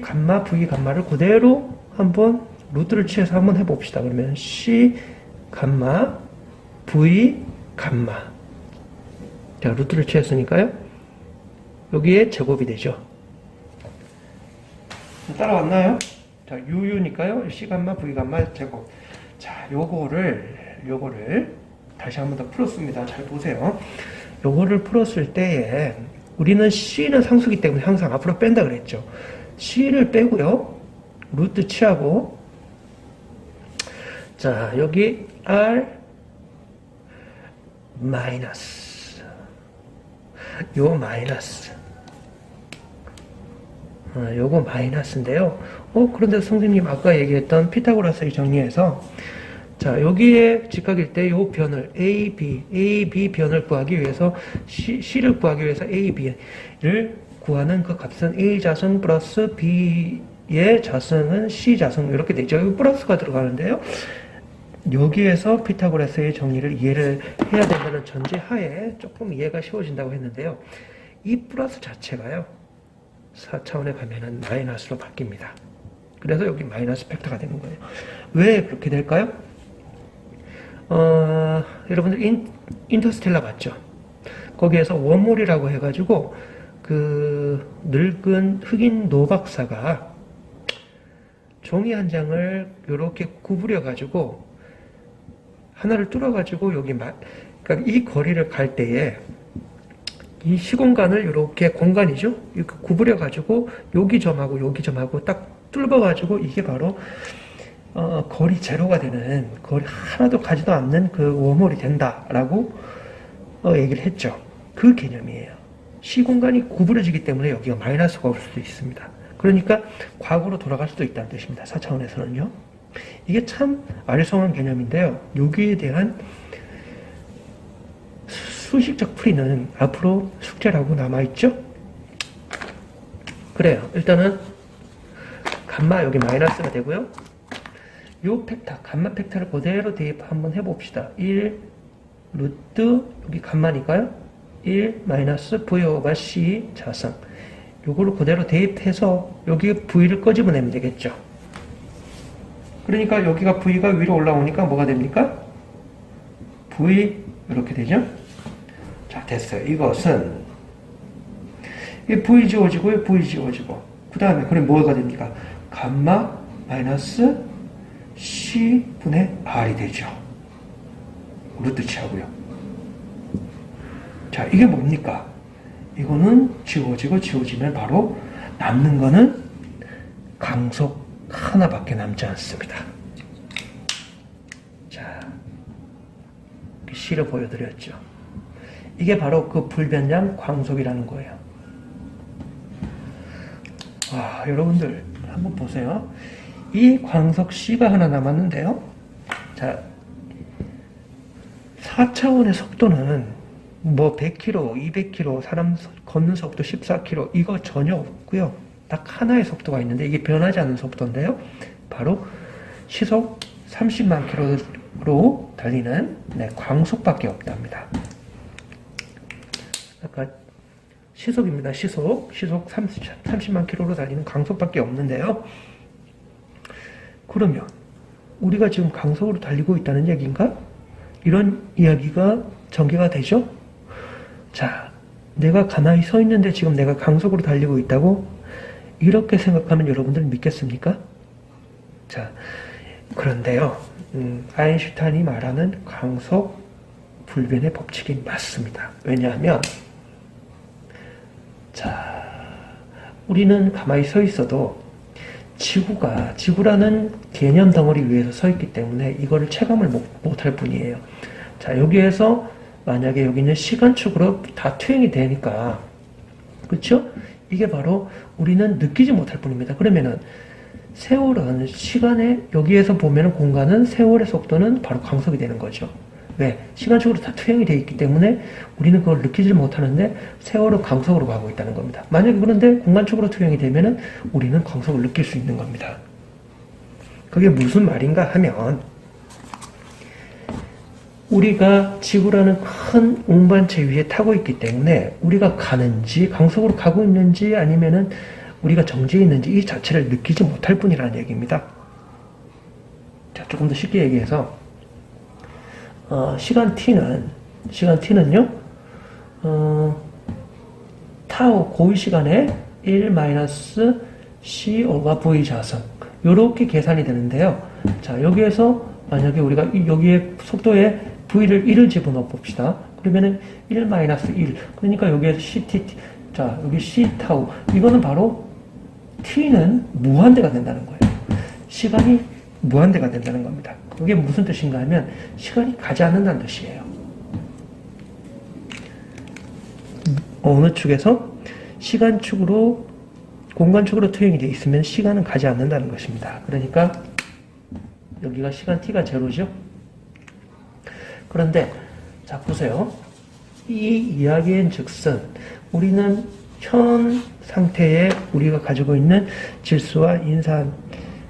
감마 v 감마를 그대로 한번 루트를 취해서 한번 해봅시다. 그러면 c 감마 v 감마. 자, 루트를 취했으니까요. 여기에 제곱이 되죠. 따라왔나요? 자, u니까요. c 감마 v 감마 제곱. 자, 요거를 다시 한번 더 풀었습니다. 잘 보세요. 요거를 풀었을 때에 우리는 c는 상수기 때문에 항상 앞으로 뺀다 그랬죠. c를 빼고요. 루트 취하고 자, 여기 r 마이너스 요 마이너스 요거 마이너스인데요. 그런데 선생님 아까 얘기했던 피타고라스의 정리에서 자, 여기에 직각일 때 요 변을 A, B 변을 구하기 위해서 C를 구하기 위해서 A, B를 구하는 그 값은 A 자승 플러스 B의 자승은 C 자승 이렇게 되죠. 여기 플러스가 들어가는데요. 여기에서 피타고라스의 정리를 이해를 해야 된다는 전제하에 조금 이해가 쉬워진다고 했는데요. 이 플러스 자체가요. 4차원에 가면은 마이너스로 바뀝니다. 그래서 여기 마이너스 팩터가 되는 거예요. 왜 그렇게 될까요? 여러분들 인터스텔라 봤죠? 거기에서 웜홀이라고 해가지고 그 늙은 흑인 노박사가 종이 한 장을 이렇게 구부려가지고 하나를 뚫어가지고 여기 그러니까 이 거리를 갈 때에 이 시공간을 이렇게 공간이죠? 이렇게 구부려가지고 여기 점하고 여기 점하고 딱 뚫어가지고 이게 바로 거리 제로가 되는 거리 하나도 가지도 않는 그 웜홀이 된다라고 얘기를 했죠. 그 개념이에요. 시공간이 구부러지기 때문에 여기가 마이너스가 올 수도 있습니다. 그러니까 과거로 돌아갈 수도 있다는 뜻입니다. 4차원에서는요. 이게 참 아리송한 개념인데요. 여기에 대한 수식적 풀이는 앞으로 숙제라고 남아있죠. 그래요. 일단은 감마 여기 마이너스가 되고요. 요 팩터, 감마 팩터를 그대로 대입 한번 해봅시다. 1 루트 여기 감마니까요. 1 마이너스 v 오버 c 자승. 요거를 그대로 대입해서 여기 v를 꺼집어내면 되겠죠. 그러니까 여기가 v가 위로 올라오니까 뭐가 됩니까? v 이렇게 되죠. 자, 됐어요. 이것은 이 v 지워지고요. v 지워지고 그 다음에 그럼 뭐가 됩니까? 감마 마이너스 c분의 r이 되죠. 루트 취하고요. 자, 이게 뭡니까? 이거는 지워지면 바로 남는 거는 강속 하나밖에 남지 않습니다. 자, C를 보여드렸죠. 이게 바로 그 불변량 광속이라는 거예요. 여러분들 한번 보세요. 이 광속 C가 하나 남았는데요. 자, 4차원의 속도는 뭐 100km, 200km, 사람 걷는 속도 14km 이거 전혀 없고요. 딱 하나의 속도가 있는데 이게 변하지 않는 속도인데요. 바로 시속 30만 킬로로 달리는 광속밖에 없답니다. 아까 시속입니다. 시속 30만 킬로로 달리는 광속밖에 없는데요. 그러면 우리가 지금 강속으로 달리고 있다는 얘기인가? 이런 이야기가 전개가 되죠? 자, 내가 가만히 서 있는데 지금 내가 강속으로 달리고 있다고? 이렇게 생각하면 여러분들은 믿겠습니까? 자, 그런데요, 아인슈타인이 말하는 강속 불변의 법칙이 맞습니다. 왜냐하면, 자, 우리는 가만히 서 있어도 지구라는 개념 덩어리 위에서 서 있기 때문에 이거를 체감을 못할 뿐이에요. 자, 여기에서 만약에 여기 있는 시간축으로 다 투영이 되니까, 그렇죠? 이게 바로 우리는 느끼지 못할 뿐입니다. 그러면은 세월은 시간에 여기에서 보면은 공간은 세월의 속도는 바로 광속이 되는 거죠. 왜? 시간축으로 다 투영이 되어 있기 때문에 우리는 그걸 느끼지 못하는데 세월은 광속으로 가고 있다는 겁니다. 만약에 그런데 공간축으로 투영이 되면은 우리는 광속을 느낄 수 있는 겁니다. 그게 무슨 말인가 하면 우리가 지구라는 큰 운반체 위에 타고 있기 때문에 우리가 가는지 강속으로 가고 있는지 아니면은 우리가 정지해 있는지 이 자체를 느끼지 못할 뿐이라는 얘기입니다. 자, 조금 더 쉽게 얘기해서 시간 t는요 타우 고유 시간에 1-c 올바 v 자승 요렇게 계산이 되는데요. 자, 여기에서 만약에 우리가 여기에 속도에 v를 1을 집어넣어 봅시다. 그러면은 1-1 그러니까 여기에 ct 자, 여기 c 타우 이거는 바로 t는 무한대가 된다는 거예요. 시간이 무한대가 된다는 겁니다. 그게 무슨 뜻인가 하면 시간이 가지 않는다는 뜻이에요. 어느 축에서 시간축으로 공간축으로 투영이 되어 있으면 시간은 가지 않는다는 것입니다. 그러니까 여기가 시간 t가 제로죠. 그런데 자 보세요. 이 이야기인 즉슨 우리는 현 상태에 우리가 가지고 있는 질소와 인산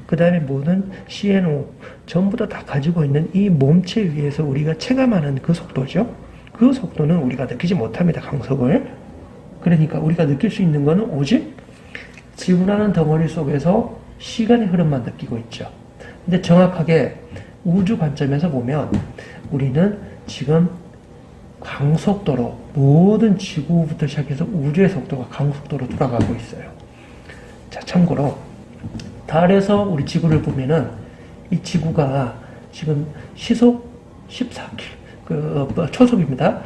그 다음에 모든 CNO 전부 다 가지고 있는 이 몸체 위에서 우리가 체감하는 그 속도죠. 그 속도는 우리가 느끼지 못합니다. 강속을. 그러니까 우리가 느낄 수 있는 것은 오직 지구라는 덩어리 속에서 시간의 흐름만 느끼고 있죠. 근데 정확하게 우주 관점에서 보면 우리는 지금 강속도로 모든 지구부터 시작해서 우주의 속도가 강속도로 돌아가고 있어요. 자, 참고로 달에서 우리 지구를 보면은 이 지구가 지금 시속 14km, 초속입니다.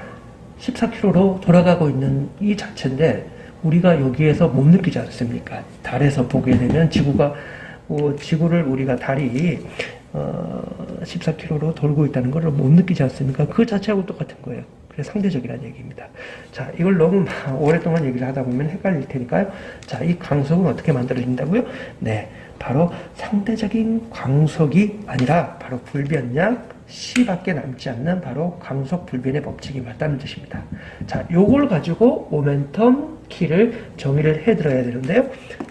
14km로 돌아가고 있는 이 자체인데 우리가 여기에서 못 느끼지 않습니까? 달에서 보게 되면 지구를 우리가 달이 14km로 돌고 있다는 걸 못 느끼지 않습니까? 그 자체하고 똑같은 거예요. 그래서 상대적이라는 얘기입니다. 자, 이걸 너무 오랫동안 얘기를 하다 보면 헷갈릴 테니까요. 자, 이 광속은 어떻게 만들어진다고요? 네, 바로 상대적인 광속이 아니라 바로 불변량 C밖에 남지 않는 바로 광속 불변의 법칙이 맞다는 뜻입니다. 자, 요걸 가지고 모멘텀 키를 정의를 해드려야 되는데요.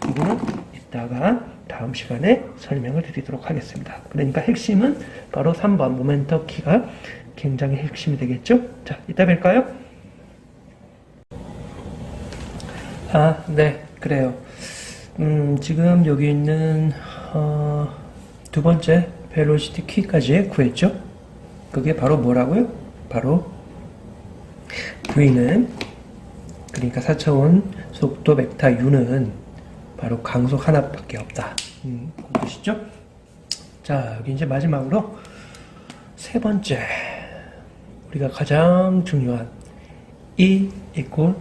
이거는 이따가 다음 시간에 설명을 드리도록 하겠습니다. 그러니까 핵심은 바로 3번 모멘텀 키가 굉장히 핵심이 되겠죠? 자, 이따 뵐까요? 아, 네, 그래요. 지금 여기 있는 두 번째 벨로시티 키까지 구했죠? 그게 바로 뭐라고요? 바로 V는 그러니까 4차원 속도 벡터 U는 바로 강속 하나밖에 없다. 그 뜻이죠? 자, 여기 이제 마지막으로 세 번째 우리가 가장 중요한 E equal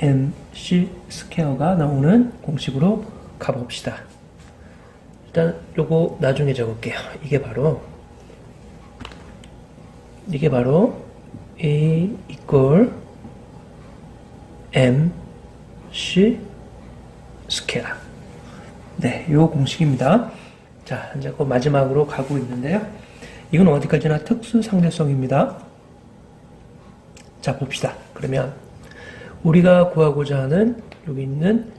mc 스퀘어가 나오는 공식으로 가봅시다. 일단 요거 나중에 적을게요. 이게 바로 E equal mc 스퀘어. 네, 요 공식입니다. 자, 이제 그 마지막으로 가고 있는데요. 이건 어디까지나 특수 상대성입니다. 자, 봅시다. 그러면 우리가 구하고자 하는 여기 있는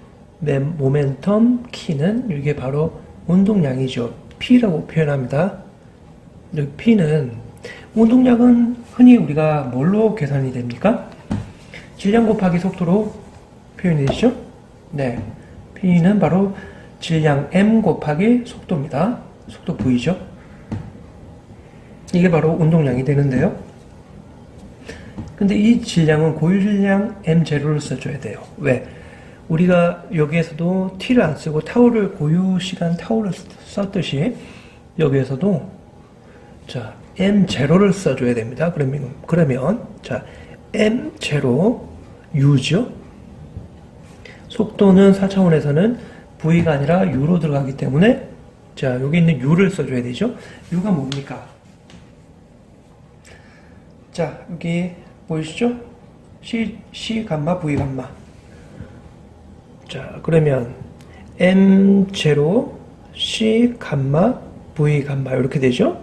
모멘텀 키는 이게 바로 운동량이죠. P라고 표현합니다. 여기 P는 운동량은 흔히 우리가 뭘로 계산이 됩니까? 질량 곱하기 속도로 표현이 되죠? 네. P는 바로 질량 M 곱하기 속도입니다. 속도 V죠. 이게 바로 운동량이 되는데요. 근데 이 질량은 고유 질량 M0를 써줘야 돼요. 왜? 우리가 여기에서도 T를 안 쓰고 타우를 고유 시간 타우를 썼듯이 여기에서도 자 M0를 써줘야 됩니다. 그러면 자 M0 U죠. 속도는 4차원에서는 V가 아니라 U로 들어가기 때문에 자 여기 있는 U를 써줘야 되죠. U가 뭡니까? 자 여기 보이시죠? C 감마 V 감마. 자 그러면 M0 C 감마 V 감마 이렇게 되죠?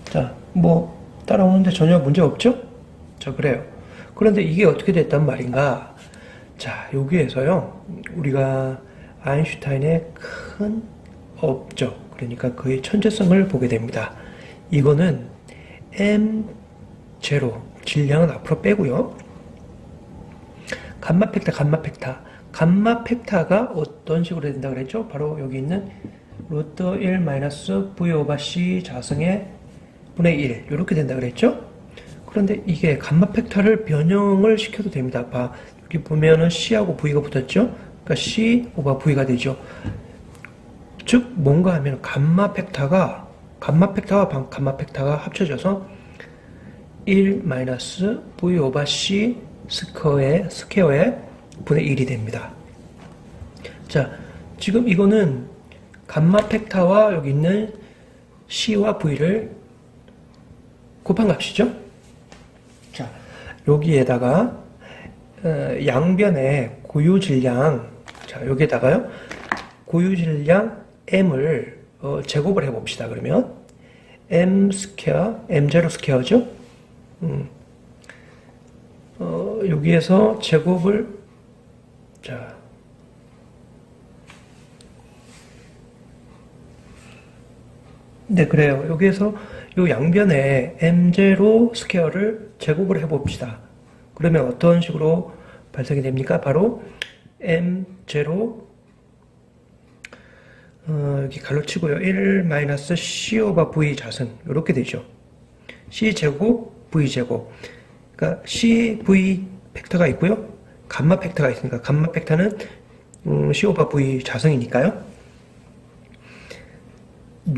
자 뭐 따라오는데 전혀 문제 없죠? 자 그래요. 그런데 이게 어떻게 됐단 말인가? 자 여기에서요 우리가 아인슈타인의 큰 업적 그러니까 그의 천재성을 보게 됩니다. 이거는 M0 질량은 앞으로 빼고요. 감마 팩타가 어떤 식으로 된다 그랬죠? 바로 여기 있는 루트 1 마이너스 V 오버 C 자승의 분의 1 이렇게 된다 그랬죠? 그런데 이게 감마 팩타를 변형을 시켜도 됩니다. 여기 보면은 C하고 V가 붙었죠? 그러니까 C 오버 V가 되죠. 즉 뭔가 하면 감마 팩타와 감마 팩타가 합쳐져서 1 마이너스 V 오버 C 스퀘어의 분의 1이 됩니다. 자, 지금 이거는 감마 팩타와 여기 있는 C와 V를 곱한 값이죠. 자, 여기에다가 양변의 고유 질량, 자, 여기에다가요 고유 질량 M을 제곱을 해봅시다. 그러면 M 스퀘어, M0 스퀘어죠. 여기에서 제곱을, 자, 네, 그래요. 여기에서 요 양변에 M0 스퀘어를 제곱을 해봅시다. 그러면 어떤 식으로 발생이 됩니까? 바로 M0, 여기 갈로치고요. 1 마이너스 C 오버 V 자승. 이렇게 되죠. C 제곱, V 제곱. 그러니까 C, V 팩터가 있고요. 감마 팩터가 있으니까 감마 팩터는 C 오버 V 자승이니까요.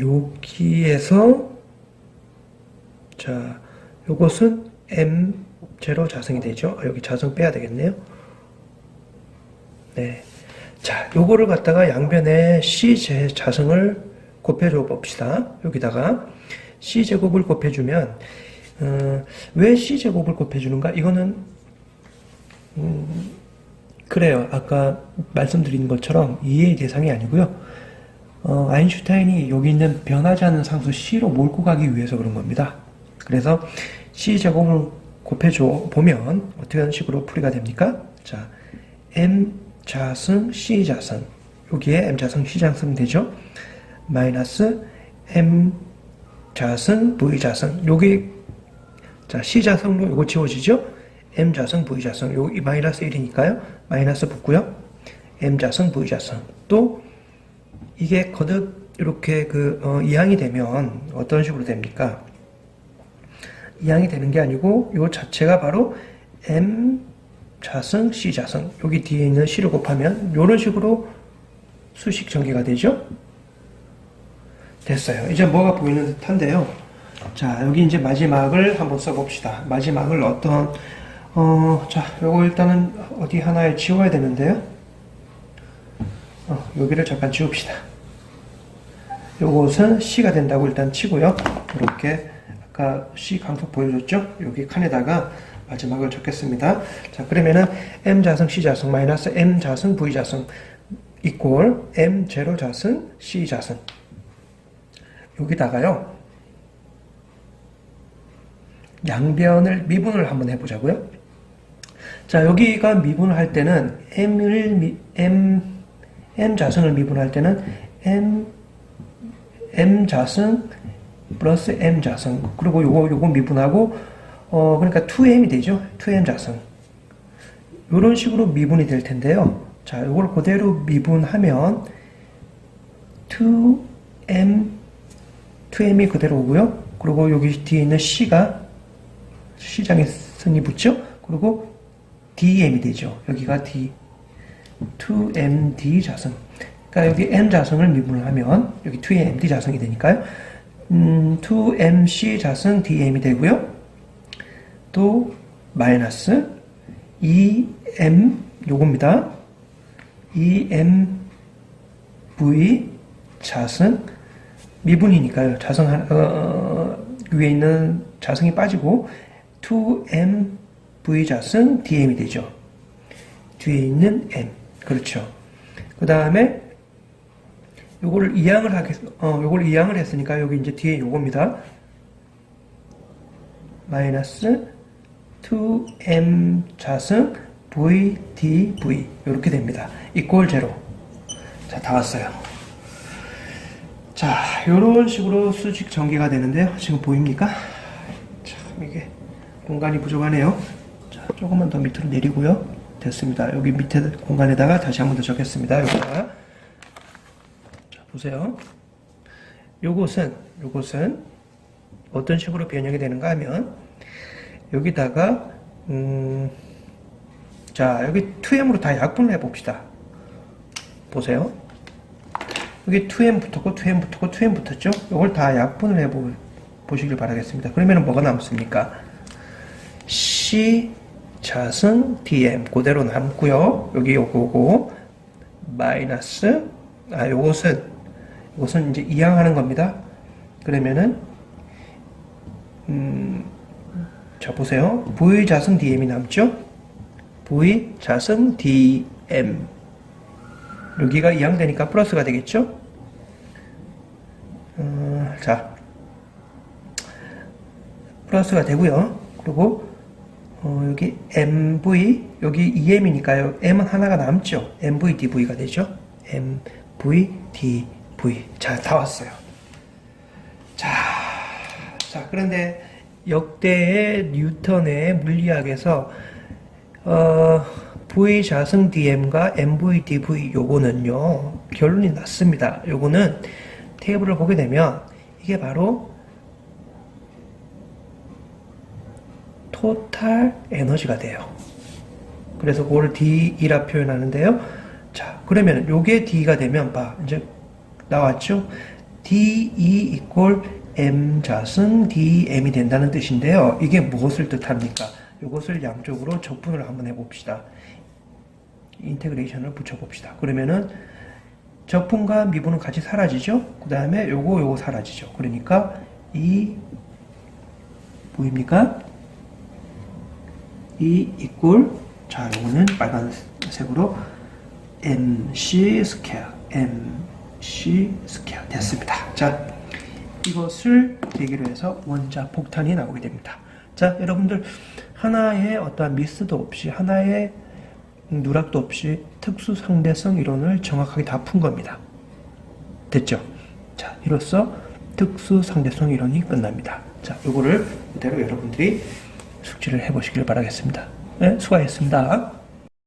여기에서 자, 요것은 M0 자승이 되죠. 여기 자승 빼야 되겠네요. 네. 자, 요거를 갖다가 양변에 C 자승을 곱해줘 봅시다. 여기다가 C 제곱을 곱해주면, 왜 C 제곱을 곱해주는가? 이거는, 그래요. 아까 말씀드린 것처럼 이해의 대상이 아니고요. 아인슈타인이 여기 있는 변하지 않는 상수 C로 몰고 가기 위해서 그런 겁니다. 그래서 C 제곱을 곱해줘 보면 어떻게 하는 식으로 풀이가 됩니까? 자, M 자승 C 자승, 여기에 M 자승 C 자승 되죠? 마이너스 M 자승 V 자승, 여기 자 C 자승로 이거 지워지죠? M 자승 V 자승, 여기 마이너스 1이니까요. 마이너스 붙고요. M 자승 V 자승. 또 이게 거듭 이렇게 이항이 되면 어떤 식으로 됩니까? 이항이 되는 게 아니고 이 자체가 바로 M 자승 C 자승, 여기 뒤에 있는 C를 곱하면 이런 식으로 수식 전개가 되죠. 됐어요. 이제 뭐가 보이는 듯한데요. 자, 여기 이제 마지막을 한번 써봅시다. 마지막을 자, 요거 일단은 어디 하나에 지워야 되는데요. 여기를 잠깐 지웁시다. 요것은 C가 된다고 일단 치고요. 이렇게 아까 C 강속 보여줬죠? 여기 칸에다가 마지막을 적겠습니다. 자, 그러면은 M 자승 C 자승 마이너스 M 자승 V 자승 이꼴 M0 자승 C 자승. 여기다가요, 양변을 미분을 한번 해보자고요. 자, 여기가 미분을 할 때는 M 자승을 미분할 때는 M 자승 플러스 M 자승, 그리고 요거 미분하고 그러니까 2M이 되죠. 2M 자승. 요런 식으로 미분이 될 텐데요. 자, 요걸 그대로 미분하면 2M이 그대로 오고요. 그리고 여기 뒤에 있는 C가 C장에 승이 붙죠. 그리고 DM이 되죠. 여기가 D, 2MD 자승. 그러니까 여기 M 자승을 미분을 하면 여기 2MD 자승이 되니까요. 2MC 자승 DM이 되고요. 또 마이너스 2M 요겁니다. 2MV 자승 미분이니까요. 자승 위에 있는 자승이 빠지고 2MV 자승 DM이 되죠. 뒤에 있는 M. 그렇죠. 그 다음에 요거를 이항을 했으니까 여기 이제 뒤에 요겁니다. 마이너스 2M 자승 VDV 이렇게 됩니다. 이꼴 제로. 자, 다 왔어요. 자, 이런 식으로 수직 전개가 되는데요. 지금 보입니까? 참 이게 공간이 부족하네요. 자, 조금만 더 밑으로 내리고요. 됐습니다. 여기 밑에 공간에다가 다시 한 번 더 적겠습니다. 여기다가. 자, 보세요. 요것은 어떤 식으로 변형이 되는가 하면 여기다가 자, 여기 2m으로 다 약분을 해봅시다. 보세요. 여기 2m 붙었고 2m 붙었고 2m 붙었죠? 이걸 다 약분을 해보시길 바라겠습니다. 그러면 뭐가 남습니까? C 자승 dm 그대로 남고요. 여기 요거고 마이너스 요것은 이제 이항하는 겁니다. 그러면은 자 보세요. V 자승 dm이 남죠? V 자승 dm 여기가 이항되니까 플러스가 되겠죠? 자 플러스가 되고요. 그리고 여기 mv 여기 2m이니까요. m은 하나가 남죠. mv dv가 되죠. mv dv 자 다 왔어요. 자 그런데 역대의 뉴턴의 물리학에서 V 자승 dm과 mv dv 요거는요 결론이 났습니다. 요거는 테이블을 보게 되면 이게 바로 토탈 에너지가 돼요. 그래서 그거를 d이라 표현하는데요. 자, 그러면 요게 d가 되면 이제 나왔죠? de 이퀄 m 자승 dm이 된다는 뜻인데요. 이게 무엇을 뜻합니까? 요것을 양쪽으로 적분을 한번 해봅시다. 인테그레이션을 붙여봅시다. 그러면은 적분과 미분은 같이 사라지죠? 그 다음에 요거 사라지죠. 그러니까 이 보입니까? 이 이꼴 자 요거는 빨간색으로 mc 스퀘어 됐습니다. 자 이것을 계기로 해서 원자 폭탄이 나오게 됩니다. 자 여러분들 하나의 어떠한 미스도 없이 하나의 누락도 없이 특수 상대성 이론을 정확하게 다 푼 겁니다. 됐죠? 자, 이로써 특수 상대성 이론이 끝납니다. 자, 요거를 그대로 여러분들이 숙지를 해보시길 바라겠습니다. 네, 수고하셨습니다.